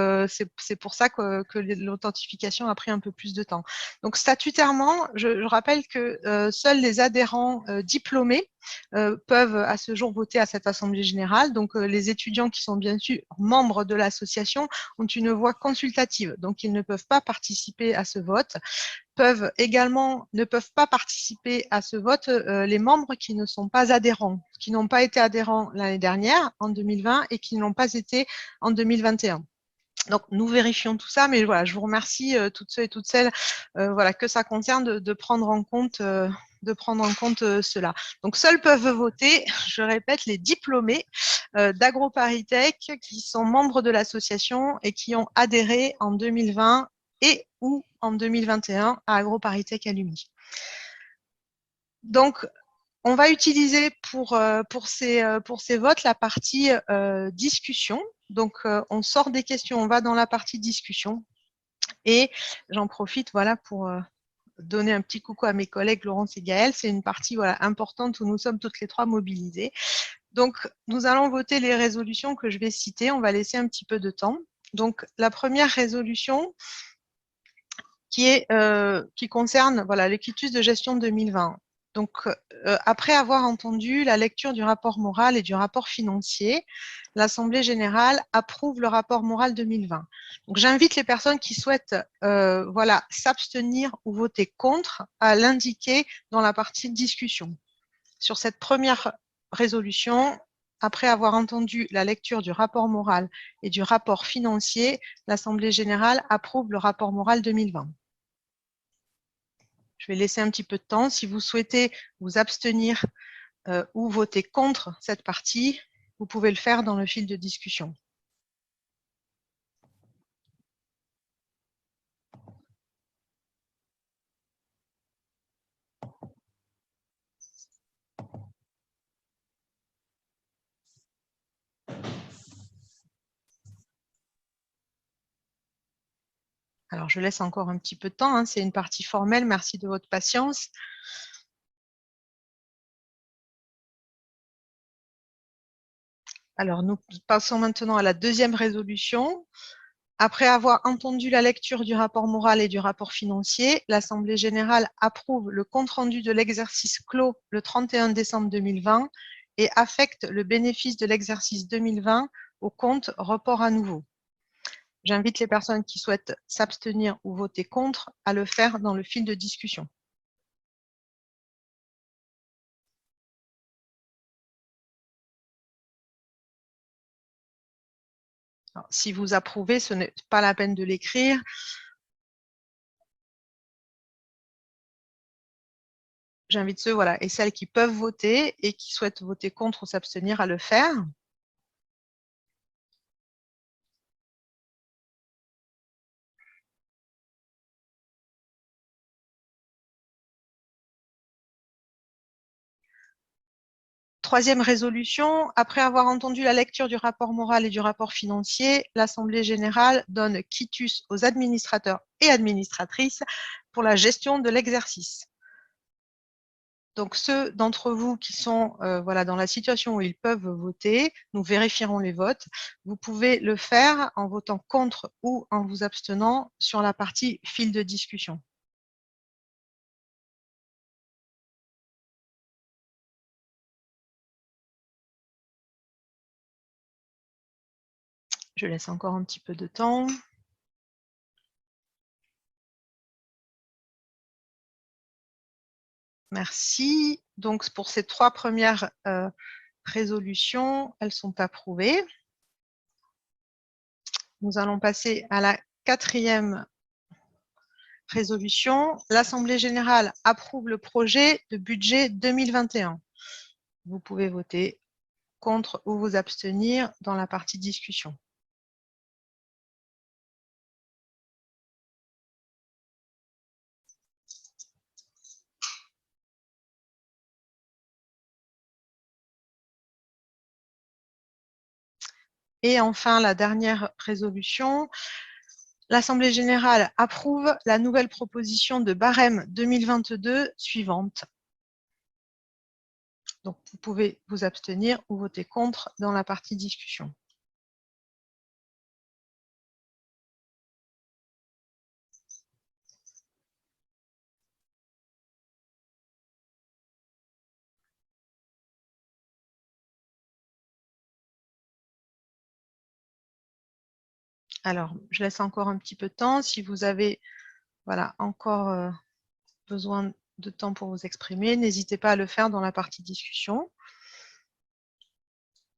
c'est pour ça que l'authentification a pris un peu plus de temps. Donc, statutairement, je rappelle que seuls les adhérents diplômés peuvent à ce jour voter à cette Assemblée générale. Donc, les étudiants qui sont bien sûr membres de l'association ont une voix consultative. Donc, ils ne peuvent pas participer à ce vote. Ne peuvent pas participer à ce vote les membres qui ne sont pas adhérents, qui n'ont pas été adhérents l'année dernière, en 2020, et qui n'ont pas été en 2021. Donc, nous vérifions tout ça, mais voilà, je vous remercie toutes ceux et toutes celles voilà, que ça concerne de prendre en compte cela. Donc, seuls peuvent voter, je répète, les diplômés d'AgroParisTech qui sont membres de l'association et qui ont adhéré en 2020 et ou en 2021 à AgroParisTech Alumni. Donc, on va utiliser pour ces votes la partie discussion. Donc, on sort des questions, on va dans la partie discussion. Et j'en profite voilà, pour donner un petit coucou à mes collègues Laurence et Gaëlle. C'est une partie voilà, importante où nous sommes toutes les trois mobilisées. Donc, nous allons voter les résolutions que je vais citer. On va laisser un petit peu de temps. Donc, la première résolution qui concerne voilà, le quitus de gestion 2020. Donc, après avoir entendu la lecture du rapport moral et du rapport financier, l'Assemblée générale approuve le rapport moral 2020. Donc, j'invite les personnes qui souhaitent voilà, s'abstenir ou voter contre à l'indiquer dans la partie discussion. Sur cette première résolution, après avoir entendu la lecture du rapport moral et du rapport financier, l'Assemblée générale approuve le rapport moral 2020. Je vais laisser un petit peu de temps. Si vous souhaitez vous abstenir ou voter contre cette partie, vous pouvez le faire dans le fil de discussion. Alors, je laisse encore un petit peu de temps. Hein. C'est une partie formelle. Merci de votre patience. Alors, nous passons maintenant à la deuxième résolution. Après avoir entendu la lecture du rapport moral et du rapport financier, l'Assemblée générale approuve le compte-rendu de l'exercice clos le 31 décembre 2020 et affecte le bénéfice de l'exercice 2020 au compte report à nouveau. J'invite les personnes qui souhaitent s'abstenir ou voter contre à le faire dans le fil de discussion. Alors, si vous approuvez, ce n'est pas la peine de l'écrire. J'invite ceux voilà, et celles qui peuvent voter et qui souhaitent voter contre ou s'abstenir à le faire. Troisième résolution, après avoir entendu la lecture du rapport moral et du rapport financier, l'Assemblée générale donne quitus aux administrateurs et administratrices pour la gestion de l'exercice. Donc, ceux d'entre vous qui sont voilà, dans la situation où ils peuvent voter, nous vérifierons les votes. Vous pouvez le faire en votant contre ou en vous abstenant sur la partie fil de discussion. Je laisse encore un petit peu de temps. Merci. Donc, pour ces trois premières résolutions, elles sont approuvées. Nous allons passer à la quatrième résolution. L'Assemblée générale approuve le projet de budget 2021. Vous pouvez voter contre ou vous abstenir dans la partie discussion. Et enfin, la dernière résolution, l'Assemblée générale approuve la nouvelle proposition de barème 2022 suivante. Donc, vous pouvez vous abstenir ou voter contre dans la partie discussion. Alors, je laisse encore un petit peu de temps. Si vous avez voilà, encore besoin de temps pour vous exprimer, n'hésitez pas à le faire dans la partie discussion.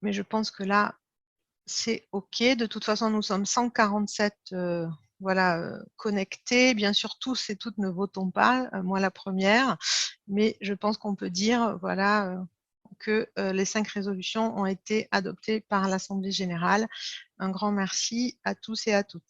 Mais je pense que là, c'est OK. De toute façon, nous sommes 147 voilà, connectés. Bien sûr, tous et toutes ne votons pas, moi la première, mais je pense qu'on peut dire voilà, que les 5 résolutions ont été adoptées par l'Assemblée générale. Un grand merci à tous et à toutes.